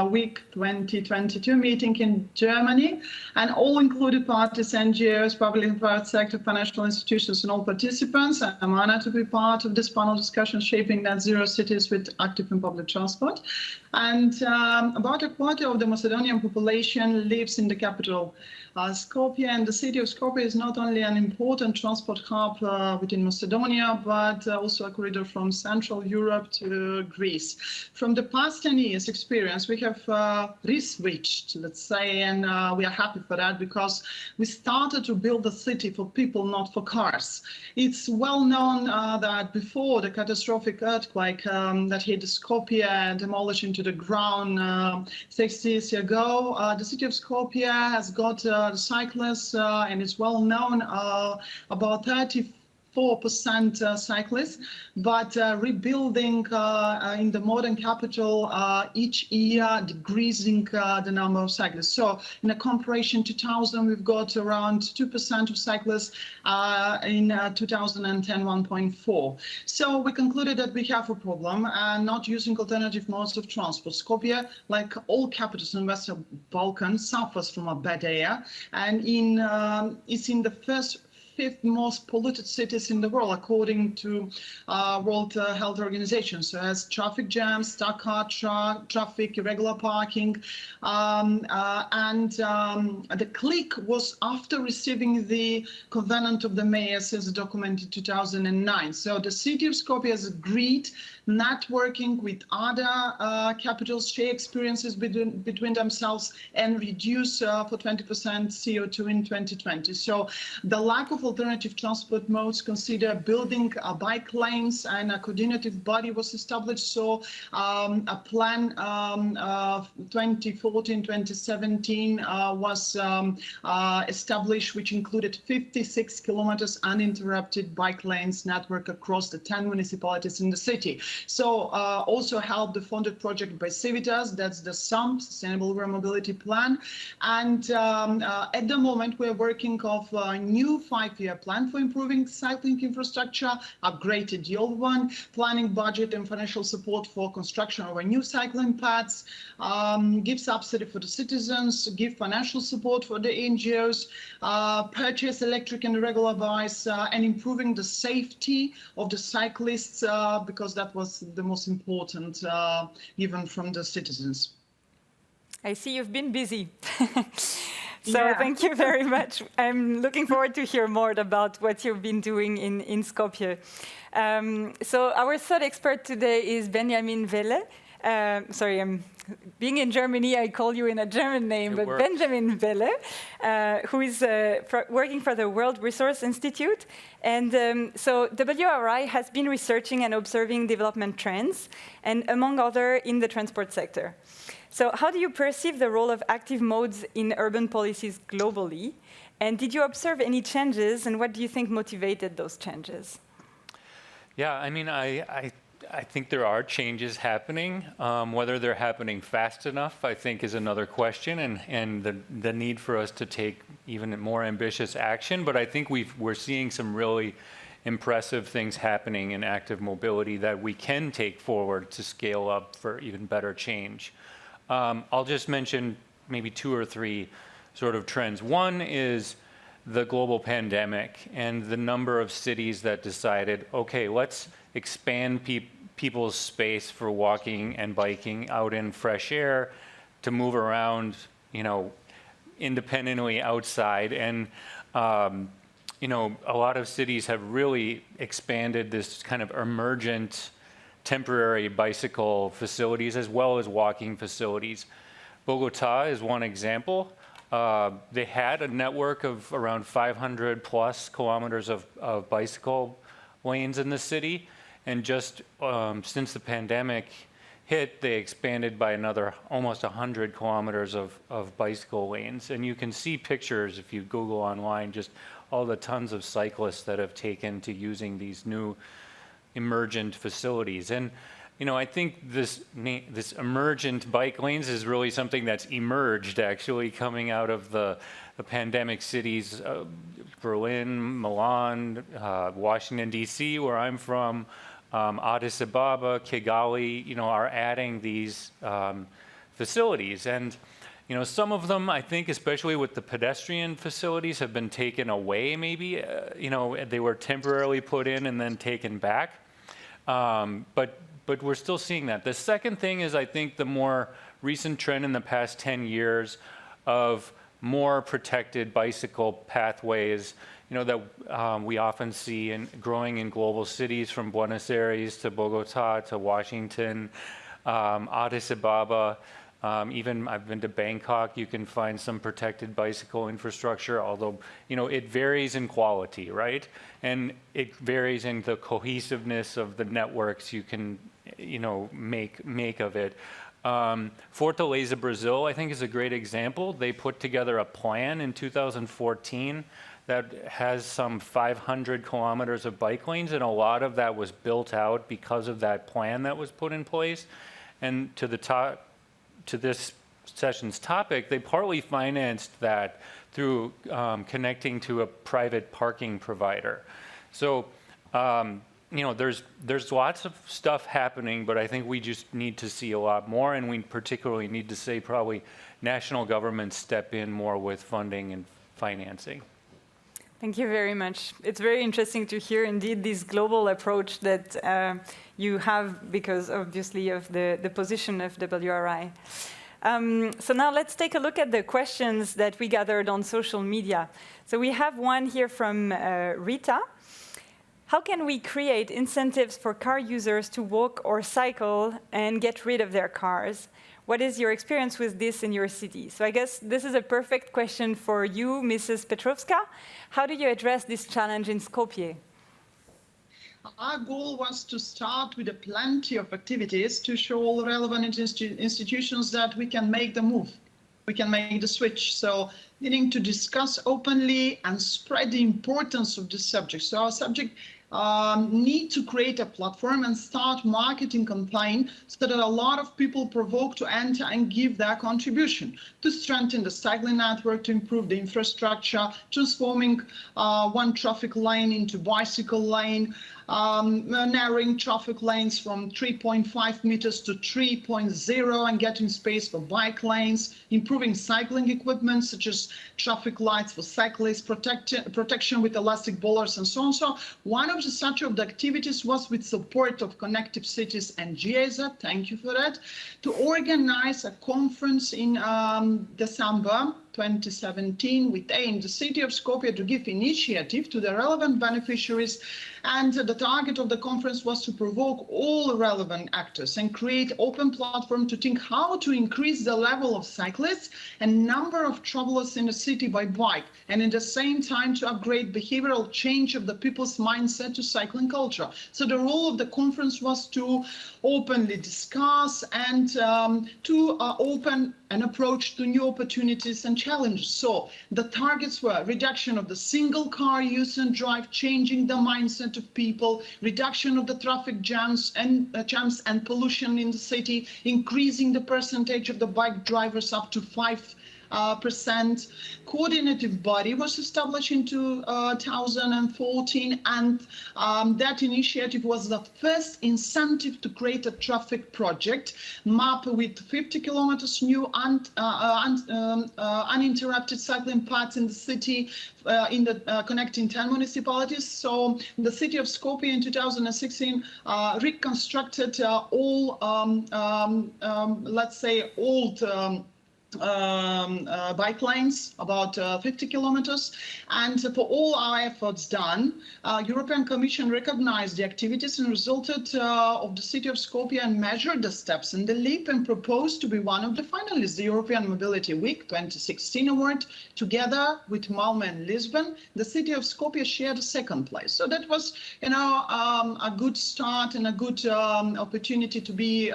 P: Week 2022 meeting in Germany, and all included parties, NGOs, public and private sector, financial institutions, and all participants. I'm honored to be part of this panel discussion, Shaping Net Zero Cities with Active and Public Transport. And about a quarter of the Macedonian population lives in the capital, Skopje, and the city of Skopje is not only an important transport hub within Macedonia, but also a corridor from Central Europe to Greece. From the past 10 years experience, we have re-switched, let's say, and we are happy for that because we started to build a city for people, not for cars. It's well known that before the catastrophic earthquake that hit Skopje and demolished into the ground 6 years ago, the city of Skopje has got cyclists, and it's well known about 34% cyclists, but rebuilding in the modern capital each year, decreasing the number of cyclists. So in a comparison, 2000, we've got around 2% of cyclists, in 2010, 1.4. So we concluded that we have a problem and not using alternative modes of transport. Skopje, like all capitals in Western Balkans, suffers from a bad air, and it's in the fifth most polluted cities in the world, according to World Health Organization. So it has traffic jams, stuck car traffic, irregular parking, and the click was after receiving the Covenant of the Mayors as documented in 2009. So the city of Skopje has agreed networking with other capitals, share experiences between themselves, and reduce for 20% CO2 in 2020. So the lack of alternative transport modes consider building bike lanes, and a coordinative body was established. So a plan 2014-2017 was established, which included 56 kilometers uninterrupted bike lanes network across the 10 municipalities in the city. So also helped the funded project by Civitas, that's the SUMP, Sustainable Urban Mobility Plan. And at the moment, we're working on a new 5-year plan for improving cycling infrastructure, upgraded the old one, planning budget and financial support for construction of a new cycling paths, give subsidy for the citizens, give financial support for the NGOs, purchase electric and regular bikes, and improving the safety of the cyclists, because that was the most important given from the citizens.
A: I see you've been busy. Thank you very much. I'm looking forward to hear more about what you've been doing in Skopje. So our third expert today is Benjamin Welle. Sorry, being in Germany, I call you in a German name, but Benjamin Welle, who is working for the World Resource Institute. And so WRI has been researching and observing development trends, and among other, in the transport sector. So how do you perceive the role of active modes in urban policies globally? And did you observe any changes, and what do you think motivated those changes?
Q: Yeah, I mean, I think there are changes happening. Whether they're happening fast enough, I think, is another question, and the need for us to take even more ambitious action. But I think we're seeing some really impressive things happening in active mobility that we can take forward to scale up for even better change. I'll just mention maybe 2 or 3 sort of trends. One is the global pandemic and the number of cities that decided, okay, let's expand people's space for walking and biking out in fresh air to move around, independently outside. And, a lot of cities have really expanded this kind of emergent temporary bicycle facilities as well as walking facilities. Bogota is one example. They had a network of around 500 plus kilometers of bicycle lanes in the city. And just since the pandemic hit, they expanded by another almost 100 kilometers of bicycle lanes. And you can see pictures if you Google online, just all the tons of cyclists that have taken to using these new emergent facilities. And I think this emergent bike lanes is really something that's emerged actually coming out of the pandemic cities, Berlin, Milan, Washington, D.C., where I'm from, Addis Ababa, Kigali, are adding these facilities. And some of them, I think, especially with the pedestrian facilities, have been taken away maybe. They were temporarily put in and then taken back. But we're still seeing that. The second thing is, I think, the more recent trend in the past 10 years of more protected bicycle pathways, that we often see growing in global cities from Buenos Aires to Bogota to Washington, Addis Ababa. Even I've been to Bangkok, you can find some protected bicycle infrastructure, although, it varies in quality, right? And it varies in the cohesiveness of the networks you can, make of it. Fortaleza, Brazil, I think is a great example. They put together a plan in 2014 that has some 500 kilometers of bike lanes, and a lot of that was built out because of that plan that was put in place. And to this session's topic, they partly financed that through connecting to a private parking provider. So, there's lots of stuff happening, but I think we just need to see a lot more, and we particularly need to say probably national governments step in more with funding and financing.
A: Thank you very much. It's very interesting to hear indeed this global approach that you have because obviously of the position of WRI. So now let's take a look at the questions that we gathered on social media. So we have one here from Rita. How can we create incentives for car users to walk or cycle and get rid of their cars? What is your experience with this in your city? So I guess this is a perfect question for you, Mrs. Petrovska. How do you address this challenge in Skopje?
P: Our goal was to start with plenty of activities to show all relevant institutions that we can make the move. We can make the switch. So needing to discuss openly and spread the importance of this subject. So our subject need to create a platform and start marketing campaign so that a lot of people provoke to enter and give their contribution to strengthen the cycling network, to improve the infrastructure, transforming one traffic lane into bicycle lane, narrowing traffic lanes from 3.5 meters to 3.0 and getting space for bike lanes, improving cycling equipment such as traffic lights for cyclists, protection with elastic boulders and so on. So one of the activities was with support of Connective Cities and GIZ, thank you for that, to organize a conference in December 2017 with aim the city of Skopje to give initiative to the relevant beneficiaries, and the target of the conference was to provoke all relevant actors and create open platform to think how to increase the level of cyclists and number of travelers in the city by bike, and at the same time to upgrade behavioral change of the people's mindset to cycling culture. So the role of the conference was to openly discuss and to open an approach to new opportunities and challenges. So the targets were reduction of the single car use and drive, changing the mindset of people, reduction of the traffic jams and pollution in the city, increasing the percentage of the bike drivers up to 5 percent. Coordinative body was established in 2014, and that initiative was the first incentive to create a traffic project map with 50 kilometers new uninterrupted cycling paths in the city, in the connecting 10 municipalities. So the city of Skopje in 2016 reconstructed all, let's say, old bike lanes, about 50 kilometers. And for all our efforts done, European Commission recognized the activities and resulted of the city of Skopje and measured the steps in the leap and proposed to be one of the finalists, the European Mobility Week 2016 award. Together with Malmö and Lisbon, the city of Skopje shared the second place. So that was, you know, a good start and a good opportunity to be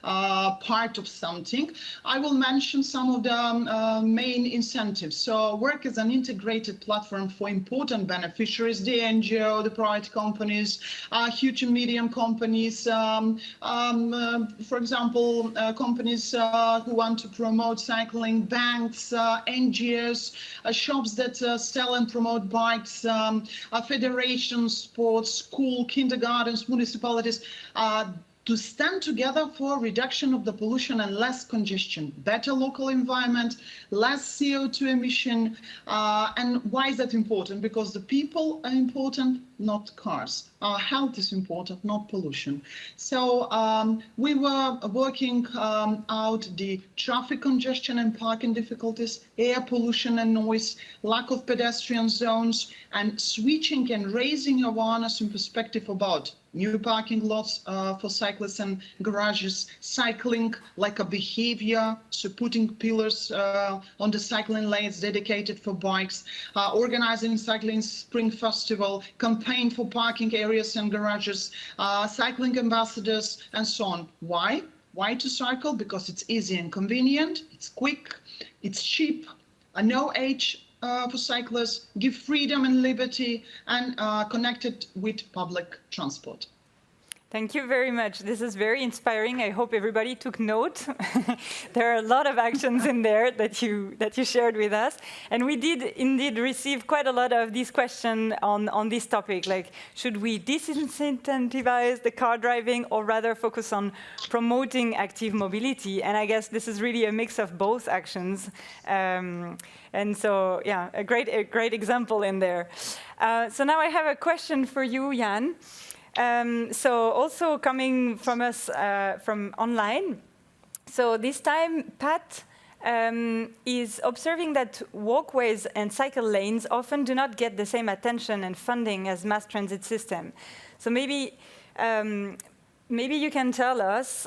P: part of something. I will mention some of the main incentives. So work as an integrated platform for important beneficiaries, the NGO, the private companies, huge and medium companies, for example, companies who want to promote cycling, banks, NGOs, shops that sell and promote bikes, federations, sports, school, kindergartens, municipalities, to stand together for reduction of the pollution and less congestion, better local environment, less CO2 emission. And why is that important? Because the people are important, not cars. Our health is important, not pollution. So we were working out the traffic congestion and parking difficulties, air pollution and noise, lack of pedestrian zones, and switching and raising awareness and perspective about new parking lots for cyclists and garages, cycling like a behavior, so putting pillars on the cycling lanes dedicated for bikes, organizing cycling spring festival, campaign for parking areas and garages, cycling ambassadors, and so on. Why? Why to cycle? Because it's easy and convenient, it's quick, it's cheap, no age for cyclists, give freedom and liberty, and connected with public transport.
A: Thank you very much. This is very inspiring. I hope everybody took note. There are a lot of actions in there that you shared with us. And we did indeed receive quite a lot of these questions on this topic, like should we disincentivize the car driving or rather focus on promoting active mobility? And I guess this is really a mix of both actions. And so, yeah, a great example in there. So now I have a question for you, Jan. So also coming from us from online. So this time, Pat is observing that walkways and cycle lanes often do not get the same attention and funding as mass transit system. So maybe you can tell us,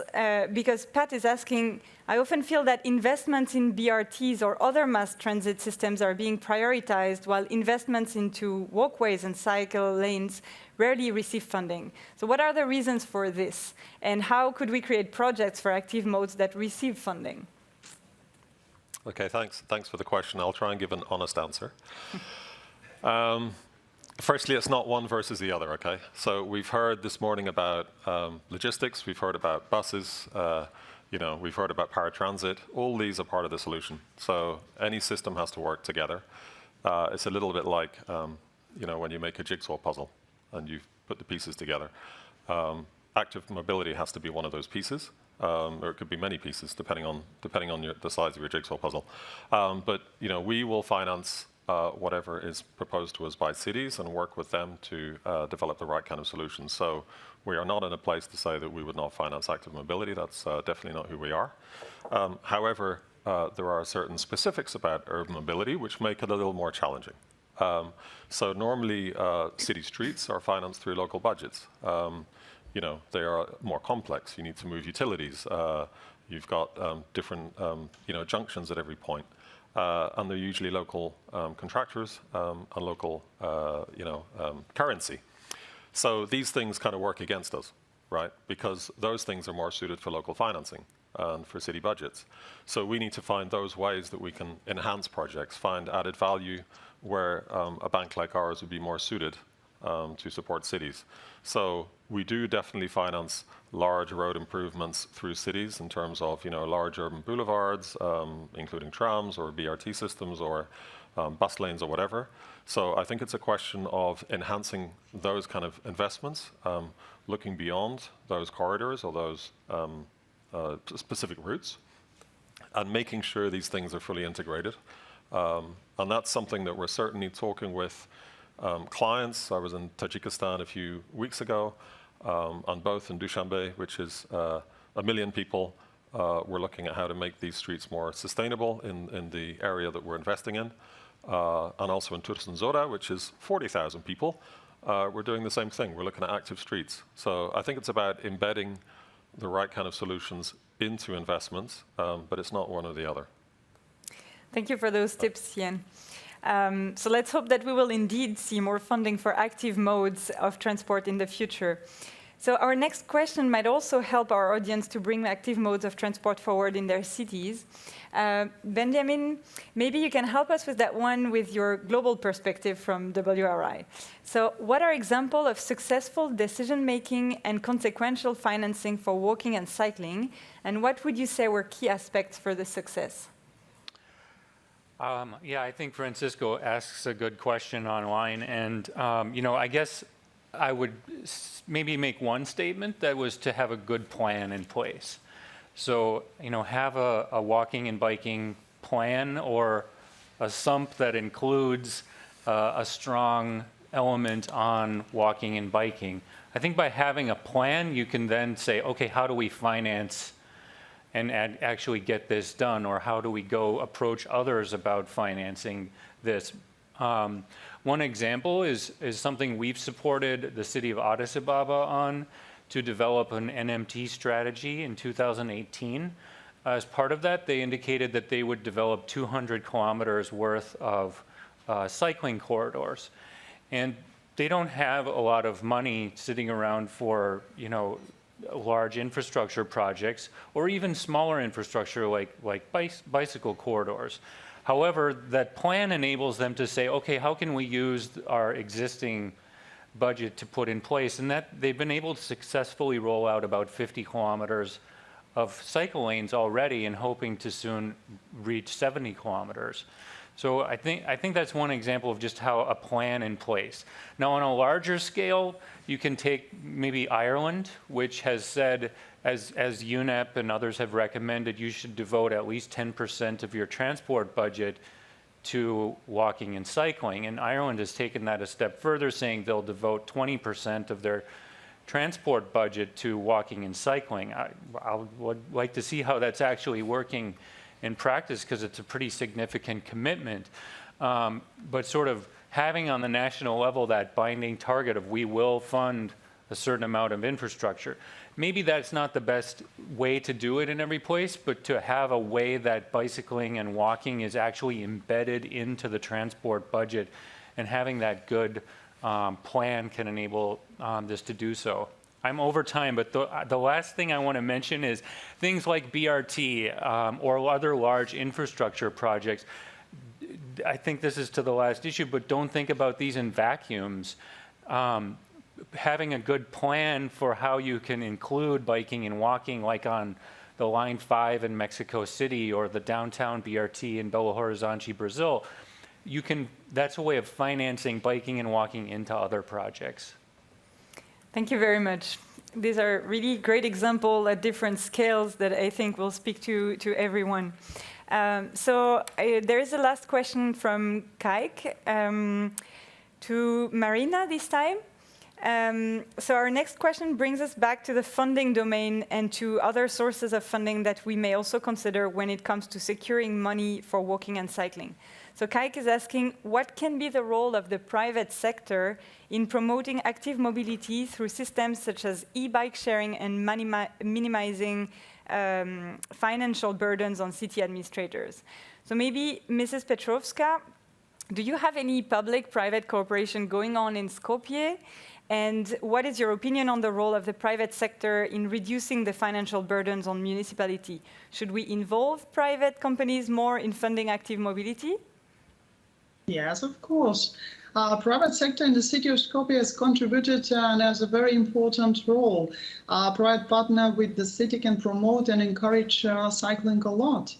A: because Pat is asking, I often feel that investments in BRTs or other mass transit systems are being prioritized while investments into walkways and cycle lanes rarely receive funding. So what are the reasons for this? And how could we create projects for active modes that receive funding?
O: Okay, thanks for the question. I'll try and give an honest answer. Firstly, it's not one versus the other, okay? So we've heard this morning about logistics, we've heard about buses, we've heard about paratransit. All these are part of the solution. So any system has to work together. It's a little bit like, when you make a jigsaw puzzle and you put the pieces together. Active mobility has to be one of those pieces, or it could be many pieces, depending on the size of your jigsaw puzzle. But we will finance whatever is proposed to us by cities and work with them to develop the right kind of solutions. So we are not in a place to say that we would not finance active mobility. That's definitely not who we are. However, there are certain specifics about urban mobility which make it a little more challenging. So normally city streets are financed through local budgets. They are more complex. You need to move utilities. You've got different junctions at every point. And they're usually local contractors and local currency. So these things kind of work against us, right? Because those things are more suited for local financing and for city budgets. So we need to find those ways that we can enhance projects, find added value where a bank like ours would be more suited to support cities. So we do definitely finance large road improvements through cities in terms of, large urban boulevards, including trams or BRT systems or bus lanes or whatever. So I think it's a question of enhancing those kind of investments, looking beyond those corridors or those specific routes, and making sure these things are fully integrated. And that's something that we're certainly talking with clients. I was in Tajikistan a few weeks ago, and both in Dushanbe, which is 1 million people, we're looking at how to make these streets more sustainable in the area that we're investing in. And also in Tursun Zora, which is 40,000 people, we're doing the same thing. We're looking at active streets. So I think it's about embedding the right kind of solutions into investments, but it's not one or the other.
A: Thank you for those tips, Jen. So let's hope that we will indeed see more funding for active modes of transport in the future. So our next question might also help our audience to bring active modes of transport forward in their cities. Benjamin, maybe you can help us with that one with your global perspective from WRI. So what are examples of successful decision-making and consequential financing for walking and cycling? And what would you say were key aspects for the success?
Q: Yeah, I think Francisco asks a good question online. And, I guess I would maybe make one statement that was to have a good plan in place. So, have a walking and biking plan or a SUMP that includes a strong element on walking and biking. I think by having a plan, you can then say, okay, how do we finance and actually get this done? Or how do we go approach others about financing this? One example is something we've supported the city of Addis Ababa on to develop an NMT strategy in 2018. As part of that, they indicated that they would develop 200 kilometers worth of cycling corridors. And they don't have a lot of money sitting around for, large infrastructure projects or even smaller infrastructure like bicycle corridors. However, that plan enables them to say, okay, how can we use our existing budget to put in place? And that they've been able to successfully roll out about 50 kilometers of cycle lanes already and hoping to soon reach 70 kilometers. So I think that's one example of just how a plan in place. Now on a larger scale, you can take maybe Ireland, which has said, as UNEP and others have recommended, you should devote at least 10% of your transport budget to walking and cycling. And Ireland has taken that a step further, saying they'll devote 20% of their transport budget to walking and cycling. I would like to see how that's actually working in practice, because it's a pretty significant commitment. But sort of having on the national level that binding target of we will fund a certain amount of infrastructure. Maybe that's not the best way to do it in every place, but to have a way that bicycling and walking is actually embedded into the transport budget, and having that good plan can enable this to do so. I'm over time, but the last thing I want to mention is things like BRT or other large infrastructure projects. I think this is to the last issue, but don't think about these in vacuums. Having a good plan for how you can include biking and walking, like on the Line 5 in Mexico City or the downtown BRT in Belo Horizonte, Brazil, that's a way of financing biking and walking into other projects.
A: Thank you very much. These are really great examples at different scales that I think will speak to everyone. So there is a last question from Heike to Marina this time. So our next question brings us back to the funding domain and to other sources of funding that we may also consider when it comes to securing money for walking and cycling. So Heike is asking, what can be the role of the private sector in promoting active mobility through systems such as e-bike sharing and minimizing financial burdens on city administrators? So maybe Mrs. Petrovska, do you have any public-private cooperation going on in Skopje? And what is your opinion on the role of the private sector in reducing the financial burdens on municipality? Should we involve private companies more in funding active mobility?
P: Yes, of course. Private sector in the city of Skopje has contributed and has a very important role. Private partner with the city can promote and encourage cycling a lot.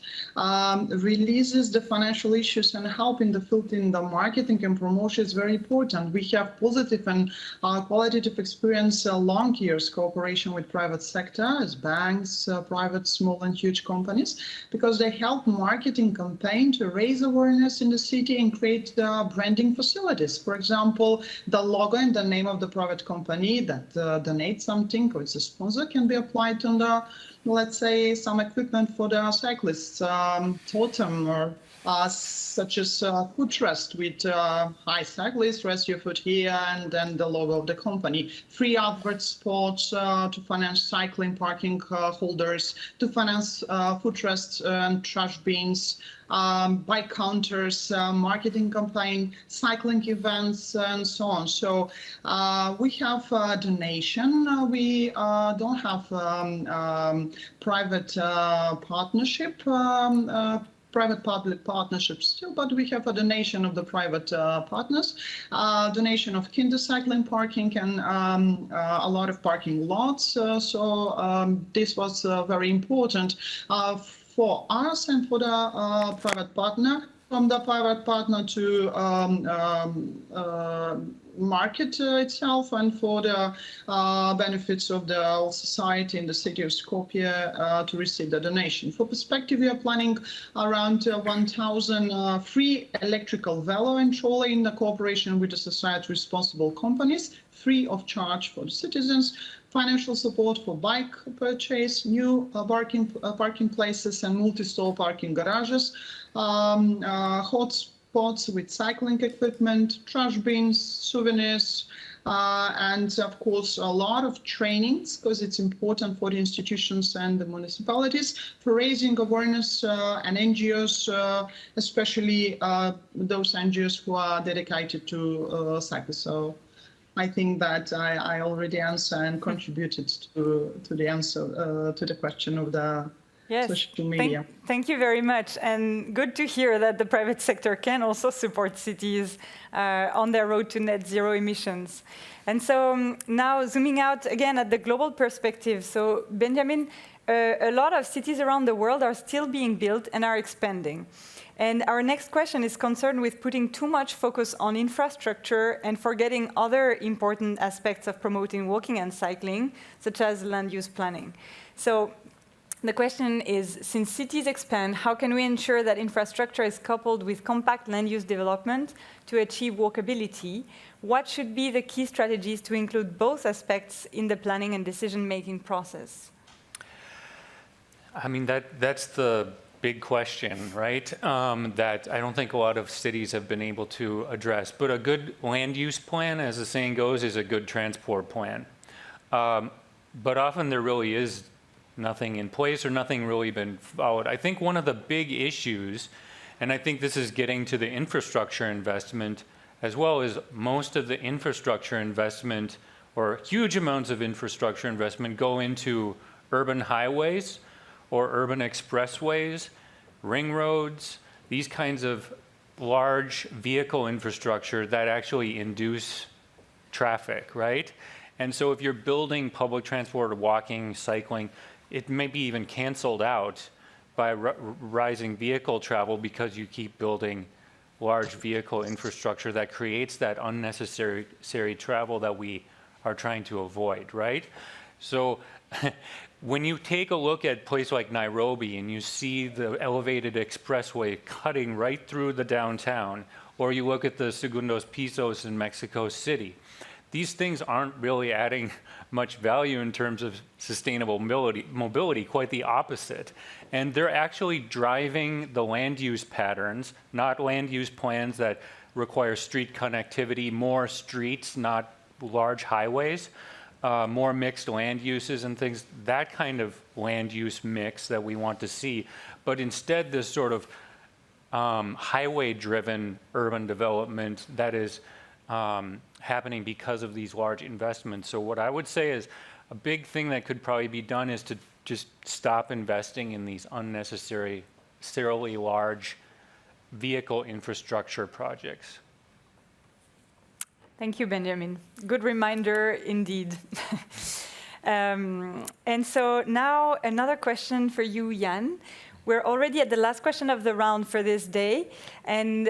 P: Releases the financial issues and help in the field in the marketing and promotion is very important. We have positive and qualitative experience, long years cooperation with private sector as banks, private, small and huge companies, because they help marketing campaign to raise awareness in the city and create branding facilities. For example, the logo and the name of the private company that donates something or it's a sponsor can be applied on the, let's say, some equipment for the cyclists, totem or such as food trust with hi cyclists, rest your foot here, and then the logo of the company. Free advert spots to finance cycling parking holders, to finance food trusts and trash bins, bike counters, marketing campaign, cycling events, and so on. So we have a donation. We don't have private partnership, private-public partnerships still, but we have a donation of the private partners, donation of kinder cycling parking and a lot of parking lots. So this was very important for us and for the private partner. From the private partner to market itself and for the benefits of the whole society in the city of Skopje to receive the donation. For perspective, we are planning around 1,000 free electrical Welle and trolley in the cooperation with the society responsible companies, free of charge for the citizens, financial support for bike purchase, new parking places and multi-stall parking garages, hotspots with cycling equipment, trash bins, souvenirs, and of course a lot of trainings, because it's important for the institutions and the municipalities for raising awareness and NGOs, especially those NGOs who are dedicated to cyclists. So I think that I already answered and contributed to the answer to the question of the social media.
A: Thank you very much. And good to hear that the private sector can also support cities on their road to net zero emissions. And so now zooming out again at the global perspective. So Benjamin, a lot of cities around the world are still being built and are expanding. And our next question is concerned with putting too much focus on infrastructure and forgetting other important aspects of promoting walking and cycling, such as land use planning. So the question is, since cities expand, how can we ensure that infrastructure is coupled with compact land use development to achieve walkability? What should be the key strategies to include both aspects in the planning and decision-making process?
Q: I mean, that's the big question, right? That I don't think a lot of cities have been able to address. But a good land use plan, as the saying goes, is a good transport plan. But often there really is nothing in place or nothing really been followed. I think one of the big issues, and I think this is getting to the infrastructure investment as well, is most of the infrastructure investment or huge amounts of infrastructure investment go into urban highways or urban expressways, ring roads, these kinds of large vehicle infrastructure that actually induce traffic, right? And so if you're building public transport, walking, cycling, it may be even canceled out by rising vehicle travel because you keep building large vehicle infrastructure that creates that unnecessary travel that we are trying to avoid, right? So when you take a look at a place like Nairobi and you see the elevated expressway cutting right through the downtown, or you look at the Segundos Pisos in Mexico City, these things aren't really adding much value in terms of sustainable mobility, quite the opposite. And they're actually driving the land use patterns, not land use plans that require street connectivity, more streets, not large highways, more mixed land uses and things, that kind of land use mix that we want to see. But instead, this sort of highway-driven urban development that is happening because of these large investments. So what I would say is a big thing that could probably be done is to just stop investing in these unnecessarily large vehicle infrastructure projects.
A: Thank you, Benjamin. Good reminder indeed. And so now another question for you, Jan. We're already at the last question of the round for this day. And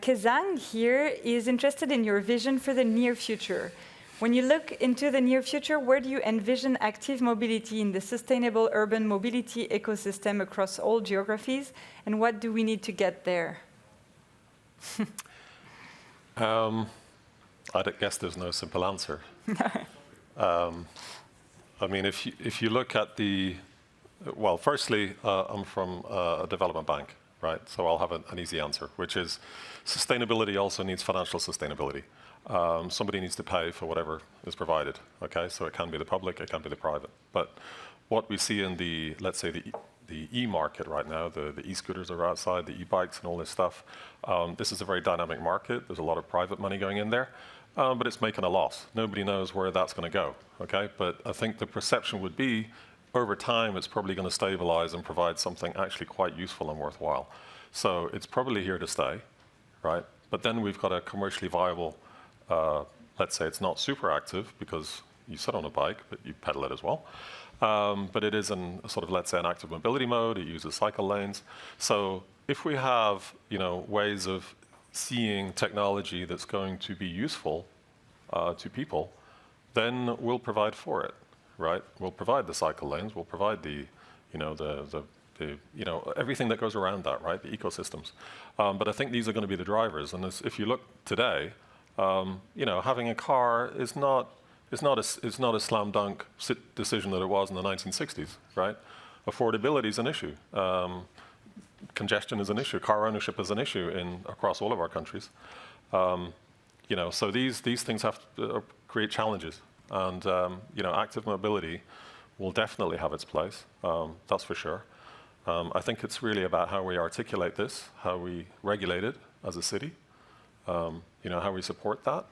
A: Kezang here is interested in your vision for the near future. When you look into the near future, where do you envision active mobility in the sustainable urban mobility ecosystem across all geographies? And what do we need to get there?
O: I guess there's no simple answer. I mean, if you look at the, well, firstly, I'm from a development bank, right? So I'll have an easy answer, which is sustainability also needs financial sustainability. Somebody needs to pay for whatever is provided, okay? So it can be the public, it can be the private. But what we see in the, let's say, the e-market right now, the e-scooters are outside, the e-bikes and all this stuff, this is a very dynamic market. There's a lot of private money going in there, but it's making a loss. Nobody knows where that's going to go, okay? But I think the perception would be, over time, it's probably going to stabilize and provide something actually quite useful and worthwhile. So it's probably here to stay, right? But then we've got a commercially viable, let's say it's not super active because you sit on a bike, but you pedal it as well. But it is in a sort of, let's say, an active mobility mode. It uses cycle lanes. So if we have, ways of seeing technology that's going to be useful to people, then we'll provide for it, right? We'll provide the cycle lanes. We'll provide the everything that goes around that, right? The ecosystems. But I think these are going to be the drivers. And if you look today, having a car is not a slam dunk decision that it was in the 1960s, right? Affordability is an issue. Congestion is an issue. Car ownership is an issue across all of our countries. So these things have to create challenges, and active mobility will definitely have its place. That's for sure. I think it's really about how we articulate this, how we regulate it as a city, how we support that.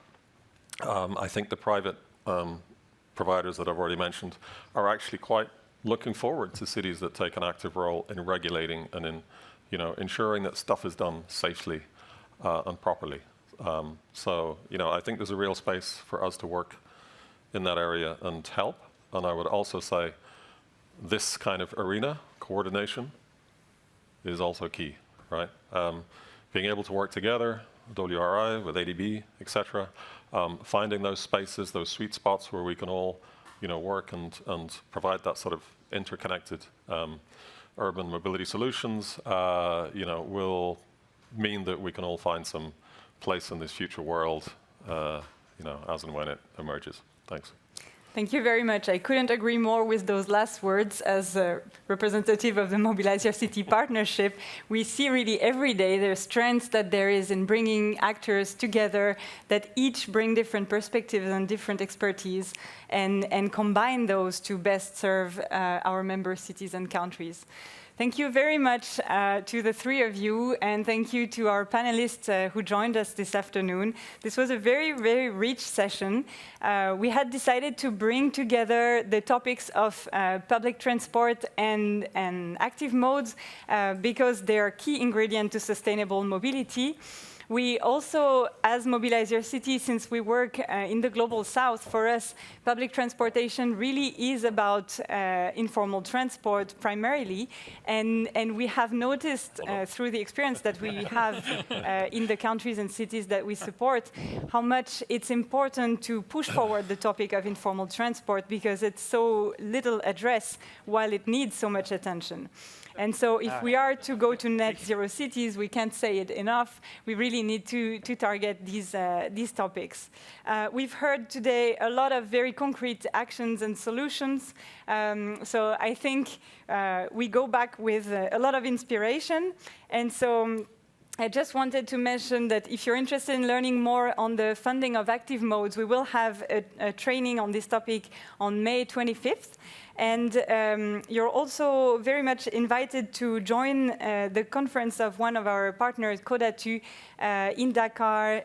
O: I think the private providers that I've already mentioned are actually quite looking forward to cities that take an active role in regulating and in, ensuring that stuff is done safely and properly. I think there's a real space for us to work in that area and help. And I would also say this kind of arena, coordination, is also key, right? Being able to work together, WRI, with ADB, etc., finding those spaces, those sweet spots where we can all, work and provide that sort of interconnected urban mobility solutions, will mean that we can all find some place in this future world, as and when it emerges. Thanks.
A: Thank you very much. I couldn't agree more with those last words. As a representative of the MobiliseYourCity Partnership, we see really every day the strength that there is in bringing actors together that each bring different perspectives and different expertise and combine those to best serve our member cities and countries. Thank you very much to the three of you, and thank you to our panelists who joined us this afternoon. This was a very, very rich session. We had decided to bring together the topics of public transport and active modes because they are key ingredient to sustainable mobility. We also, as MobiliseYourCity, since we work in the Global South, for us, public transportation really is about informal transport primarily. And we have noticed through the experience that we have in the countries and cities that we support, how much it's important to push forward the topic of informal transport because it's so little addressed while it needs so much attention. And so if we are to go to net zero cities, we can't say it enough. We really need to target these topics. We've heard today a lot of very concrete actions and solutions. So I think we go back with a lot of inspiration. And so I just wanted to mention that if you're interested in learning more on the funding of active modes, we will have a training on this topic on May 25th. And you're also very much invited to join the conference of one of our partners, Kodatu, in Dakar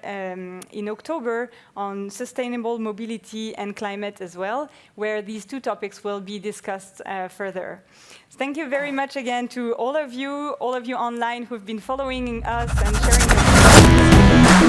A: in October on sustainable mobility and climate as well, where these two topics will be discussed further. Thank you very much again to all of you online who've been following us and sharing your